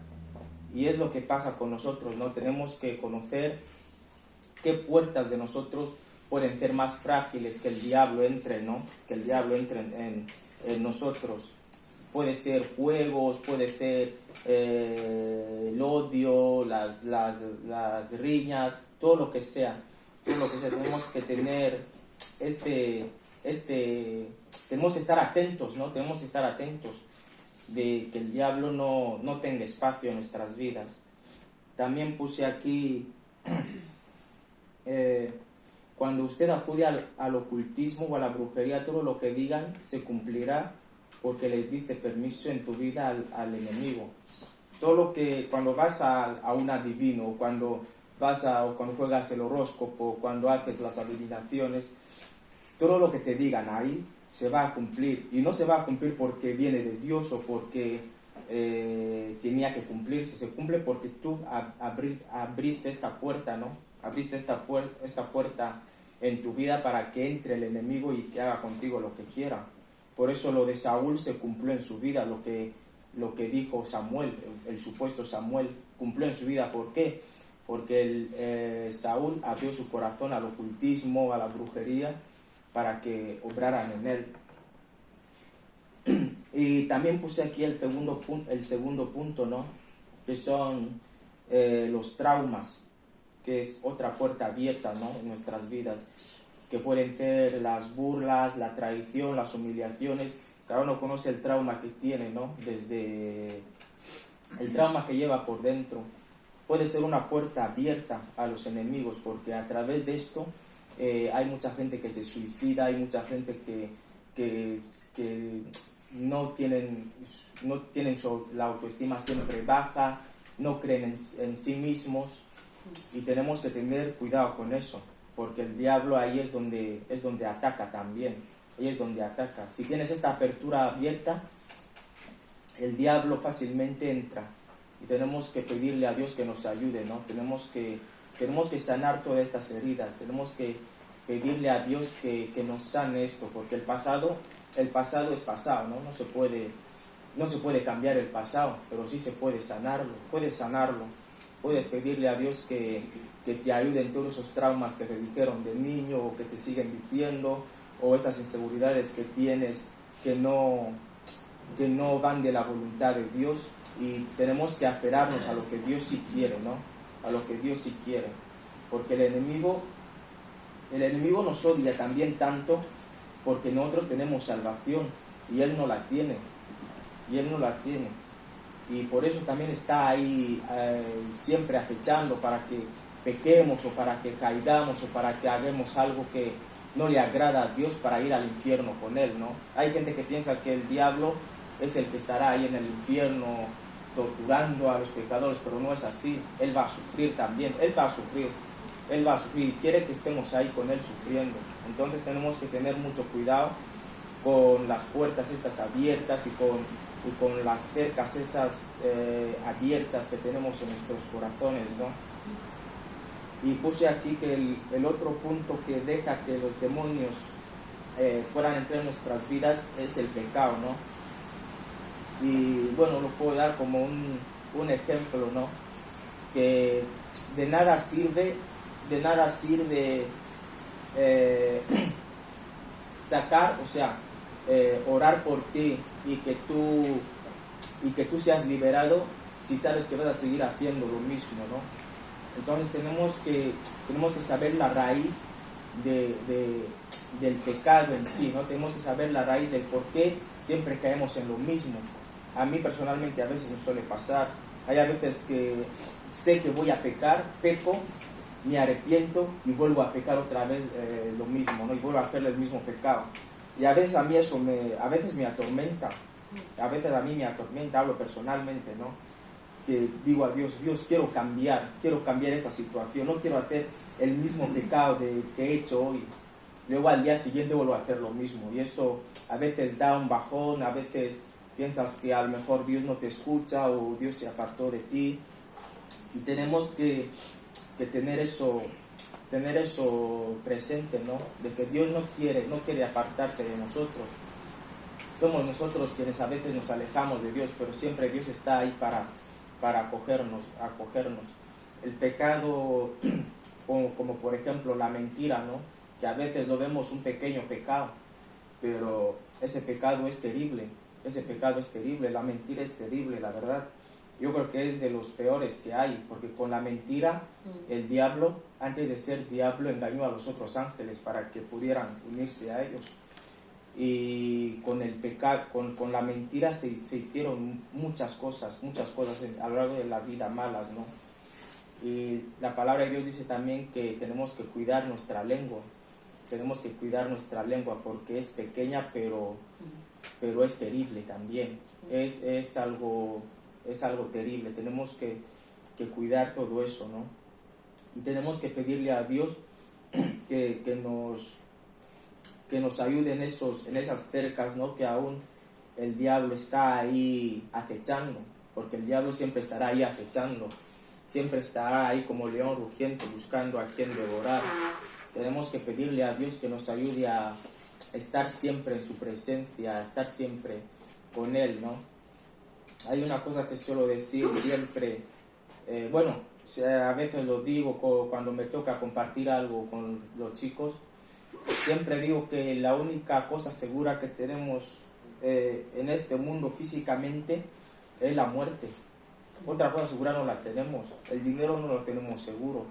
Y es lo que pasa con nosotros, ¿no? Tenemos que conocer qué puertas de nosotros pueden ser más frágiles, que el diablo entre, ¿no? Que el diablo entre en nosotros. Puede ser juegos, puede ser el odio, las riñas, todo lo que sea. Tenemos que tener tenemos que estar atentos, ¿no? Tenemos que estar atentos de que el diablo no tenga espacio en nuestras vidas. También puse aquí, cuando usted acude al ocultismo o a la brujería, todo lo que digan se cumplirá, porque les diste permiso en tu vida al enemigo. Todo lo que, cuando vas a un adivino, cuando juegas el horóscopo, cuando haces las adivinaciones, todo lo que te digan ahí se va a cumplir. Y no se va a cumplir porque viene de Dios o porque tenía que cumplirse. Se cumple porque tú abriste esta puerta, ¿no? Abriste esta puerta en tu vida para que entre el enemigo y que haga contigo lo que quiera. Por eso lo de Saúl se cumplió en su vida, lo que dijo Samuel, el supuesto Samuel, cumplió en su vida. ¿Por qué? Porque Saúl abrió su corazón al ocultismo, a la brujería, para que obraran en él. Y también puse aquí el segundo punto, ¿no? Que son los traumas, que es otra puerta abierta, ¿no? En nuestras vidas, que pueden ser las burlas, la traición, las humillaciones. Cada uno conoce el trauma que tiene, ¿no? Desde el trauma que lleva por dentro. puede ser una puerta abierta a los enemigos, porque a través de esto hay mucha gente que se suicida, hay mucha gente que no tienen la autoestima siempre baja, no creen en sí mismos, y tenemos que tener cuidado con eso, porque el diablo ahí es donde ataca también, ahí es donde ataca. Si tienes esta apertura abierta, el diablo fácilmente entra, y tenemos que pedirle a Dios que nos ayude, ¿no? Tenemos que sanar todas estas heridas, tenemos que pedirle a Dios que nos sane esto, porque el pasado es pasado, ¿no? No se puede cambiar el pasado, pero sí se puede sanarlo, puedes pedirle a Dios que te ayude en todos esos traumas que te dijeron de niño, o que te siguen diciendo, o estas inseguridades que tienes que no van de la voluntad de Dios, y tenemos que aferrarnos a lo que Dios sí quiere, ¿no? A lo que Dios sí quiere, porque el enemigo nos odia también tanto porque nosotros tenemos salvación y Él no la tiene, y por eso también está ahí siempre acechando para que pequemos, o para que caigamos, o para que hagamos algo que no le agrada a Dios, para ir al infierno con Él, ¿no? Hay gente que piensa que el diablo es el que estará ahí en el infierno torturando a los pecadores, pero no es así. Él va a sufrir también, Él va a sufrir, y quiere que estemos ahí con Él sufriendo. Entonces tenemos que tener mucho cuidado con las puertas estas abiertas, y con las cercas esas abiertas que tenemos en nuestros corazones, ¿no? Y puse aquí que el otro punto que deja que los demonios puedan entrar en nuestras vidas es el pecado, ¿no? Y bueno, lo puedo dar como un ejemplo, ¿no? Que de nada sirve sacar, o sea, orar por ti y que tú seas liberado si sabes que vas a seguir haciendo lo mismo, ¿no? Entonces tenemos que saber la raíz del pecado en sí, ¿no? Tenemos que saber la raíz del por qué siempre caemos en lo mismo. A mí personalmente a veces me suele pasar, hay a veces que sé que voy a pecar, peco, me arrepiento y vuelvo a pecar otra vez lo mismo, ¿no? Y vuelvo a hacer el mismo pecado. Y a veces a mí eso a veces me atormenta, hablo personalmente, ¿no? Que digo a Dios, quiero cambiar esta situación, no quiero hacer el mismo pecado que he hecho hoy. Luego al día siguiente vuelvo a hacer lo mismo, y eso a veces da un bajón, a veces piensas que a lo mejor Dios no te escucha, o Dios se apartó de ti, y tenemos que tener eso presente, ¿no? De que Dios no quiere apartarse de nosotros. Somos nosotros quienes a veces nos alejamos de Dios, pero siempre Dios está ahí para acogernos. El pecado, como por ejemplo la mentira, ¿no? Que a veces lo vemos un pequeño pecado, pero ese pecado es terrible, la mentira es terrible, la verdad. Yo creo que es de los peores que hay, porque con la mentira el diablo, antes de ser diablo, engañó a los otros ángeles para que pudieran unirse a ellos. Y con el pecado, con la mentira se hicieron muchas cosas a lo largo de la vida malas, ¿no? Y la palabra de Dios dice también que tenemos que cuidar nuestra lengua, porque es pequeña, pero es terrible también, es algo terrible. Tenemos que cuidar todo eso, ¿no? Y tenemos que pedirle a Dios que nos ayude en esas cercas, ¿no? Que aún el diablo está ahí acechando, porque el diablo siempre estará ahí acechando, siempre estará ahí como león rugiente buscando a quien devorar. Tenemos que pedirle a Dios que nos ayude a estar siempre en su presencia, a estar siempre con Él, ¿no? Hay una cosa que suelo decir siempre, a veces lo digo cuando me toca compartir algo con los chicos. Siempre digo que la única cosa segura que tenemos en este mundo físicamente es la muerte. Otra cosa segura no la tenemos. El dinero no lo tenemos seguro.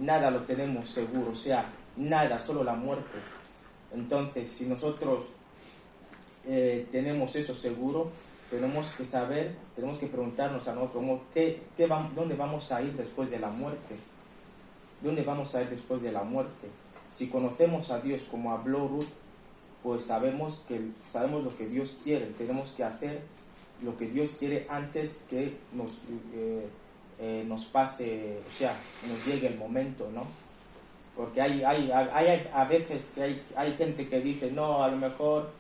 Nada lo tenemos seguro. O sea, nada, solo la muerte. Entonces, si nosotros tenemos eso seguro, tenemos que saber, tenemos que preguntarnos a nosotros, ¿dónde vamos a ir después de la muerte? ¿Dónde vamos a ir después de la muerte? Si conocemos a Dios como habló Ruth, pues sabemos lo que Dios quiere. Tenemos que hacer lo que Dios quiere antes que nos pase, o sea, nos llegue el momento, ¿no? Porque hay a veces que hay gente que dice, no, a lo mejor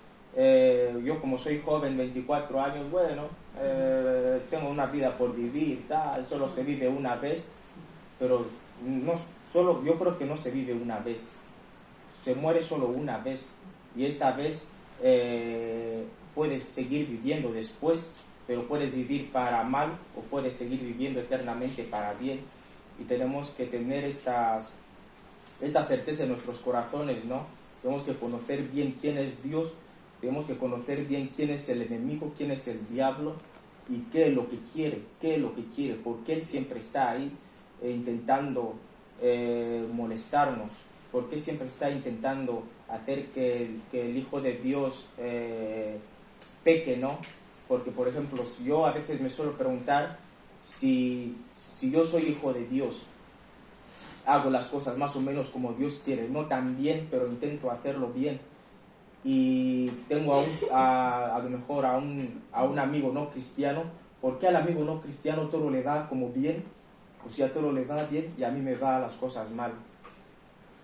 yo como soy joven, 24 años, bueno, tengo una vida por vivir, tal, solo se vive una vez, pero yo creo que no se vive una vez, se muere solo una vez, y esta vez puedes seguir viviendo después, pero puedes vivir para mal o puedes seguir viviendo eternamente para bien, y tenemos que tener esta certeza en nuestros corazones, ¿no? Tenemos que conocer bien quién es Dios, tenemos que conocer bien quién es el enemigo, quién es el diablo y qué es lo que quiere, porque él siempre está ahí intentando molestarnos, porque siempre está intentando hacer que el Hijo de Dios peque, ¿no? Porque, por ejemplo, yo a veces me suelo preguntar si yo soy hijo de Dios, hago las cosas más o menos como Dios quiere, no tan bien, pero intento hacerlo bien. Y tengo a lo mejor a un amigo no cristiano, ¿por qué al amigo no cristiano todo le va como bien? O sea, todo le va bien y a mí me va las cosas mal.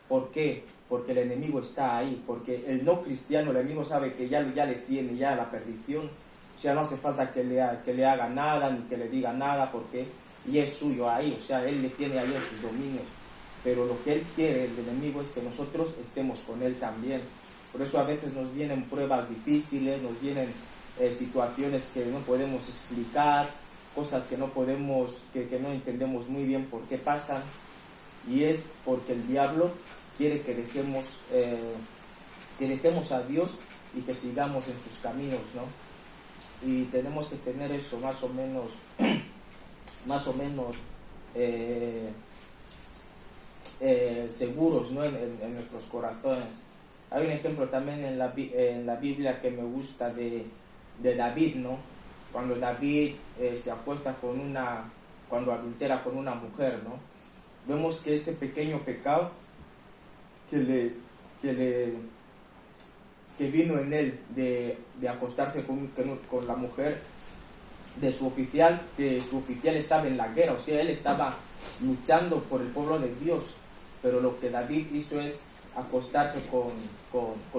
¿Por qué? Porque el enemigo está ahí, porque el no cristiano, el enemigo sabe que ya le tiene ya la perdición, o sea, no hace falta que le haga nada, ni que le diga nada, porque y es suyo ahí, o sea, él le tiene ahí en sus dominios. Pero lo que él quiere, el enemigo, es que nosotros estemos con él también. Por eso a veces nos vienen pruebas difíciles, nos vienen situaciones que no podemos explicar, cosas que no que no entendemos muy bien por qué pasan, y es porque el diablo quiere que dejemos a Dios y que sigamos en sus caminos, ¿no? Y tenemos que tener eso más o menos seguros, ¿no? en nuestros corazones. Hay un ejemplo también en la Biblia que me gusta de David, ¿no? Cuando David se acuesta cuando adultera con una mujer, ¿no? Vemos que ese pequeño pecado que vino en él de acostarse con la mujer de su oficial, que su oficial estaba en la guerra, o sea, él estaba luchando por el pueblo de Dios, pero lo que David hizo es acostarse con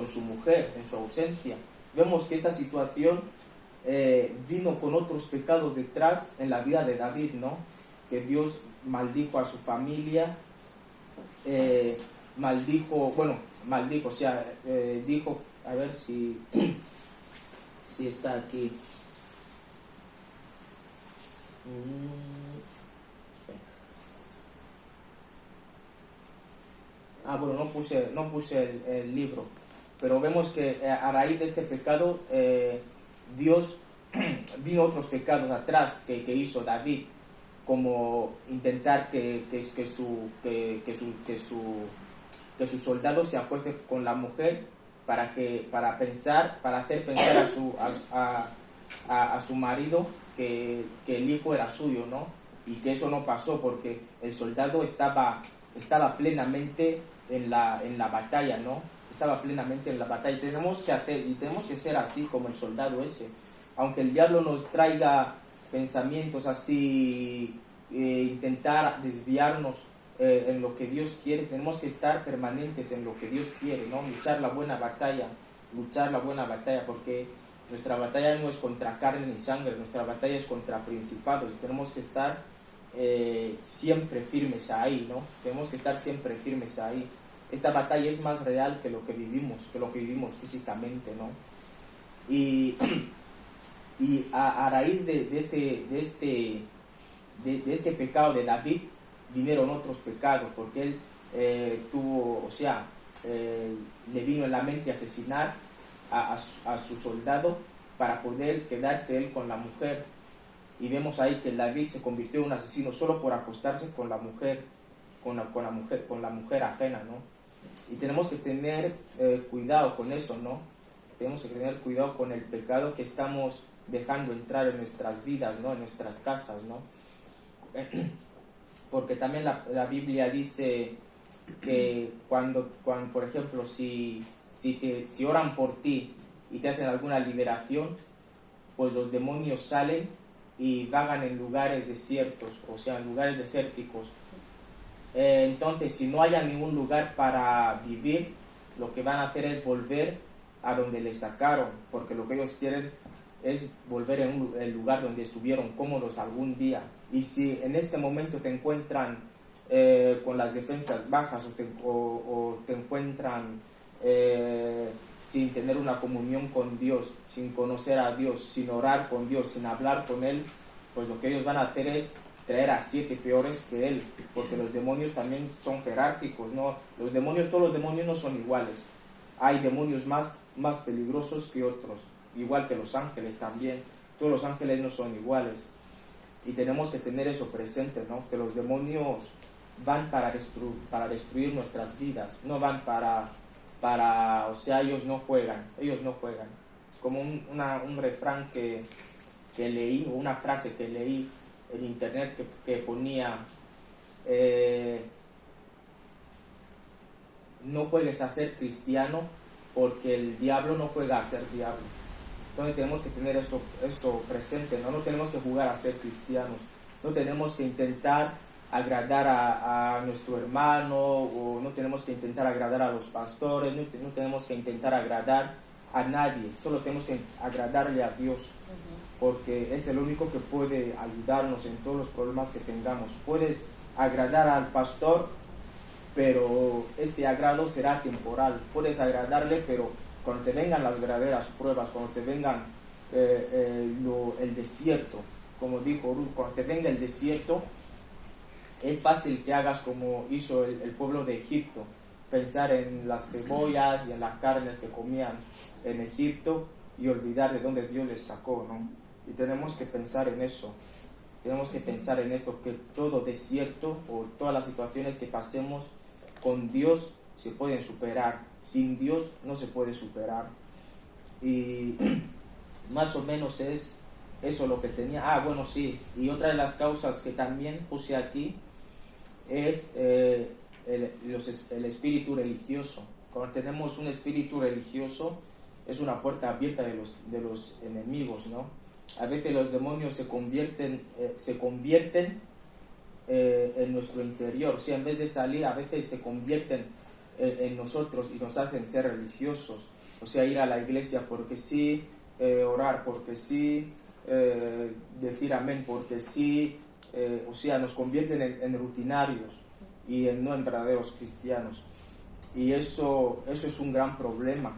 su mujer en su ausencia. Vemos que esta situación vino con otros pecados detrás en la vida de David, ¿no? Que Dios maldijo a su familia, o sea, dijo, a ver si está aquí. Bueno, no puse el libro, pero vemos que a raíz de este pecado Dios vino otros pecados atrás que hizo David, como intentar que su soldado se acueste con la mujer para hacer pensar a su marido que el hijo era suyo, ¿no? Y que eso no pasó porque el soldado estaba plenamente en la batalla, ¿no? Estaba plenamente en la batalla. Tenemos que ser así como el soldado ese. Aunque el diablo nos traiga pensamientos así, intentar desviarnos en lo que Dios quiere, tenemos que estar permanentes en lo que Dios quiere, ¿no? Luchar la buena batalla, porque nuestra batalla no es contra carne ni sangre, nuestra batalla es contra principados, y tenemos que estar siempre firmes ahí, ¿no? Tenemos que estar siempre firmes ahí. Esta batalla es más real que lo que vivimos físicamente, ¿no? Y a raíz de este pecado de David vinieron otros pecados, porque él le vino en la mente asesinar a su soldado para poder quedarse él con la mujer. Y vemos ahí que David se convirtió en un asesino solo por acostarse con la mujer, con la mujer ajena, ¿no? Y tenemos que tener cuidado con eso, ¿no? Tenemos que tener cuidado con el pecado que estamos dejando entrar en nuestras vidas, ¿no? En nuestras casas, ¿no? Porque también la Biblia dice que cuando por ejemplo, si oran por ti y te hacen alguna liberación, pues los demonios salen y vagan en lugares desiertos, o sea, en lugares desérticos. Entonces, si no haya ningún lugar para vivir, lo que van a hacer es volver a donde les sacaron, porque lo que ellos quieren es volver en el lugar donde estuvieron cómodos algún día. Y si en este momento te encuentran con las defensas bajas o te encuentran sin tener una comunión con Dios, sin conocer a Dios, sin orar con Dios, sin hablar con Él, pues lo que ellos van a hacer es traer a 7 peores que Él, porque los demonios también son jerárquicos, ¿no? Todos los demonios no son iguales. Hay demonios más peligrosos que otros, igual que los ángeles también. Todos los ángeles no son iguales. Y tenemos que tener eso presente, ¿no? Que los demonios van para destruir nuestras vidas, no van o sea, ellos no juegan. Es como un refrán que leí, o una frase que leí en internet que ponía, no juegues a ser cristiano porque el diablo no juega a ser diablo. Entonces tenemos que tener eso presente, ¿no? No tenemos que jugar a ser cristianos, no tenemos que intentar agradar a nuestro hermano, o no tenemos que intentar agradar a los pastores, no tenemos que intentar agradar a nadie, solo tenemos que agradarle a Dios, porque es el único que puede ayudarnos en todos los problemas que tengamos. Puedes agradar al pastor, pero este agrado será temporal. Puedes agradarle, pero cuando te vengan las verdaderas pruebas, cuando te vengan el desierto, como dijo Ruth, cuando te venga el desierto, es fácil que hagas como hizo el pueblo de Egipto, pensar en las cebollas y en las carnes que comían en Egipto y olvidar de dónde Dios les sacó, ¿no? Y tenemos que pensar en eso, que todo desierto o todas las situaciones que pasemos con Dios se pueden superar, sin Dios no se puede superar. Y más o menos es eso lo que tenía. Bueno, sí, y otra de las causas que también puse aquí es el espíritu religioso. Cuando tenemos un espíritu religioso, es una puerta abierta de los enemigos, ¿no? A veces los demonios se convierten en nuestro interior. O sea, en vez de salir, a veces se convierten en nosotros y nos hacen ser religiosos. O sea, ir a la iglesia porque sí, orar porque sí, decir amén porque sí. O sea, nos convierten en rutinarios y no en verdaderos cristianos. Y eso es un gran problema.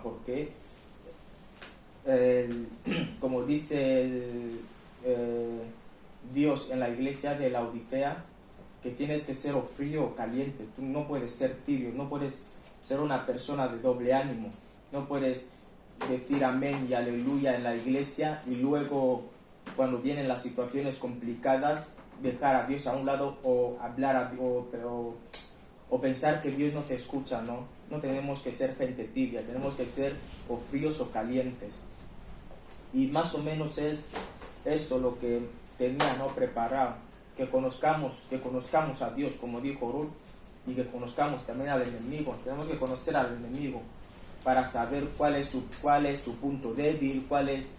Porque, como dice Dios en la iglesia de la Odisea, que tienes que ser o frío o caliente. Tú no puedes ser tibio, no puedes ser una persona de doble ánimo. No puedes decir amén y aleluya en la iglesia y luego, cuando vienen las situaciones complicadas, dejar a Dios a un lado o hablar o pensar que Dios no te escucha, ¿no? No tenemos que ser gente tibia, tenemos que ser o fríos o calientes. Y más o menos es eso lo que tenía, ¿no?, preparado, que conozcamos a Dios, como dijo Ruth, y que conozcamos también al enemigo. Tenemos que conocer al enemigo para saber cuál es su punto débil, cuáles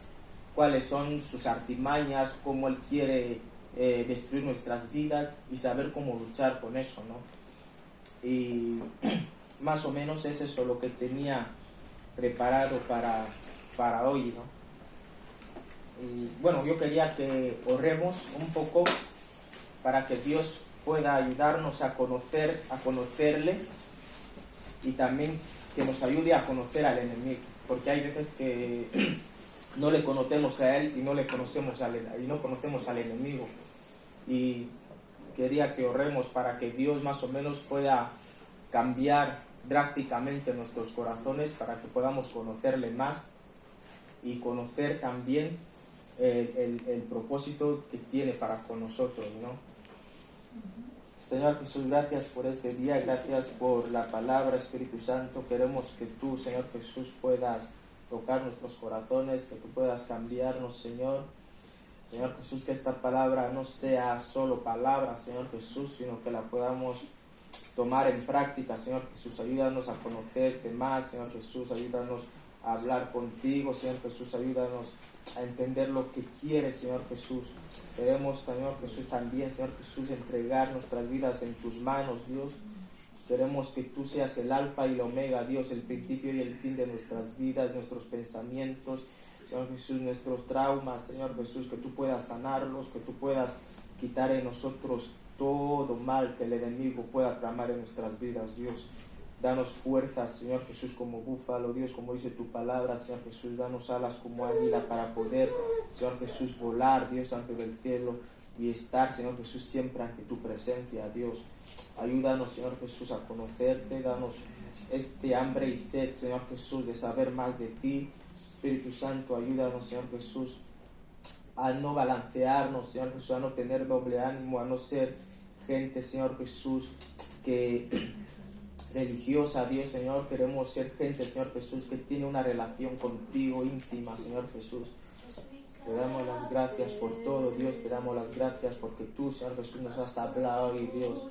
son sus artimañas, cómo él quiere destruir nuestras vidas y saber cómo luchar con eso, ¿no? Y más o menos es eso lo que tenía preparado para hoy, ¿no? Y bueno, yo quería que oremos un poco para que Dios pueda ayudarnos a conocerle y también que nos ayude a conocer al enemigo, porque hay veces que no le conocemos a él y no conocemos al enemigo. Y quería que oremos para que Dios más o menos pueda cambiar drásticamente nuestros corazones, para que podamos conocerle más y conocer también el propósito que tiene para con nosotros, ¿no? Señor Jesús, gracias por este día, gracias por la palabra, Espíritu Santo. Queremos que tú, Señor Jesús, puedas tocar nuestros corazones, que tú puedas cambiarnos, Señor. Señor Jesús, que esta palabra no sea solo palabra, Señor Jesús, sino que la podamos tomar en práctica, Señor Jesús. Ayúdanos a conocerte más, Señor Jesús. Ayúdanos a hablar contigo, Señor Jesús. Ayúdanos a entender lo que quieres, Señor Jesús. Queremos, Señor Jesús, también, Señor Jesús, entregar nuestras vidas en tus manos, Dios. Queremos que tú seas el alfa y el omega, Dios, el principio y el fin de nuestras vidas, nuestros pensamientos, Señor Jesús, nuestros traumas, Señor Jesús, que tú puedas sanarlos, que tú puedas quitar en nosotros todo mal que el enemigo pueda tramar en nuestras vidas, Dios. Danos fuerzas, Señor Jesús, como búfalo, Dios, como dice tu palabra, Señor Jesús. Danos alas como águila para poder, Señor Jesús, volar, Dios, ante el cielo y estar, Señor Jesús, siempre ante tu presencia, Dios. Ayúdanos, Señor Jesús, a conocerte. Danos este hambre y sed, Señor Jesús, de saber más de ti. Espíritu Santo, ayúdanos, Señor Jesús, a no balancearnos, Señor Jesús, a no tener doble ánimo, a no ser gente, Señor Jesús, que religiosa, Dios, Señor. Queremos ser gente, Señor Jesús, que tiene una relación contigo íntima, Señor Jesús. Te damos las gracias por todo, Dios. Te damos las gracias porque tú, Señor Jesús, nos has hablado y Dios,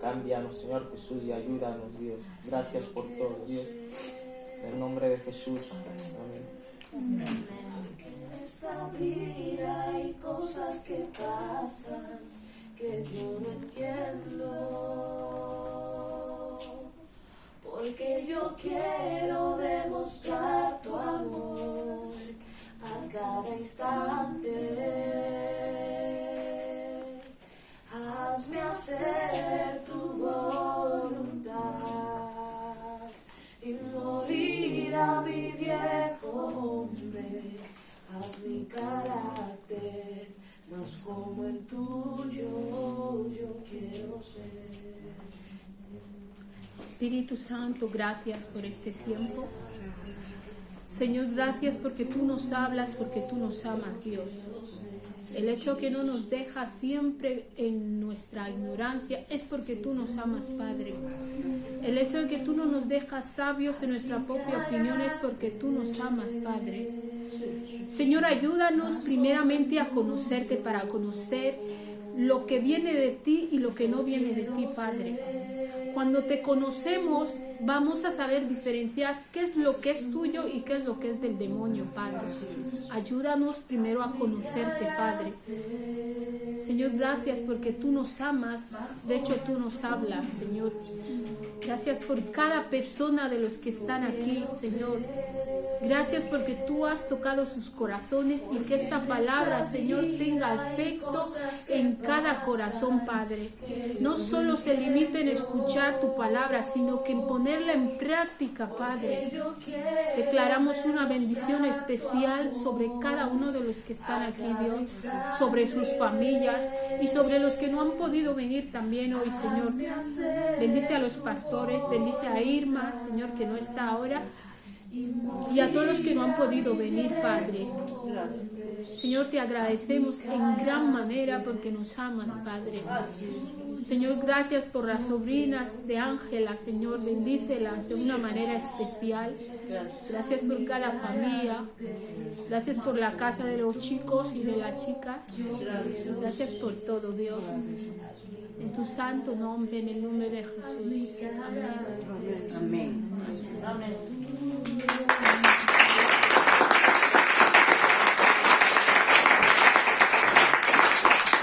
cámbianos, Señor Jesús, y ayúdanos, Dios. Gracias por todo, Dios. En el nombre de Jesús. Amén. En esta vida hay cosas que pasan que yo no entiendo, porque yo quiero demostrar tu amor a cada instante. Hazme hacer tu voluntad y morir a mi viejo hombre. Haz mi carácter más como el tuyo, yo quiero ser. Espíritu Santo, gracias por este tiempo. Señor, gracias porque tú nos hablas, porque tú nos amas, Dios. El hecho que no nos dejas siempre en nuestra ignorancia es porque tú nos amas, Padre. El hecho de que tú no nos dejas sabios en nuestra propia opinión es porque tú nos amas, Padre. Señor, ayúdanos primeramente a conocerte para conocer lo que viene de ti y lo que no viene de ti, Padre. Cuando te conocemos, vamos a saber diferenciar qué es lo que es tuyo y qué es lo que es del demonio, Padre. Ayúdanos primero a conocerte, Padre. Señor, gracias porque tú nos amas. De hecho, tú nos hablas, Señor. Gracias por cada persona de los que están aquí, Señor. Gracias porque tú has tocado sus corazones y que esta palabra, Señor, tenga efecto en cada corazón, Padre. No solo se limite en escuchar tu palabra, sino que en ponerla en práctica, Padre. Declaramos una bendición especial sobre cada uno de los que están aquí, Dios, sobre sus familias y sobre los que no han podido venir también hoy, Señor. Bendice a los pastores, bendice a Irma, Señor, que no está ahora, y a todos los que no han podido venir, Padre. Señor, te agradecemos en gran manera porque nos amas, Padre. Señor, gracias por las sobrinas de Ángela, Señor, bendícelas de una manera especial. Gracias por cada familia. Gracias por la casa de los chicos y de las chicas. Gracias por todo, Dios. En tu santo nombre, en el nombre de Jesús. Amén. Amén. Amén.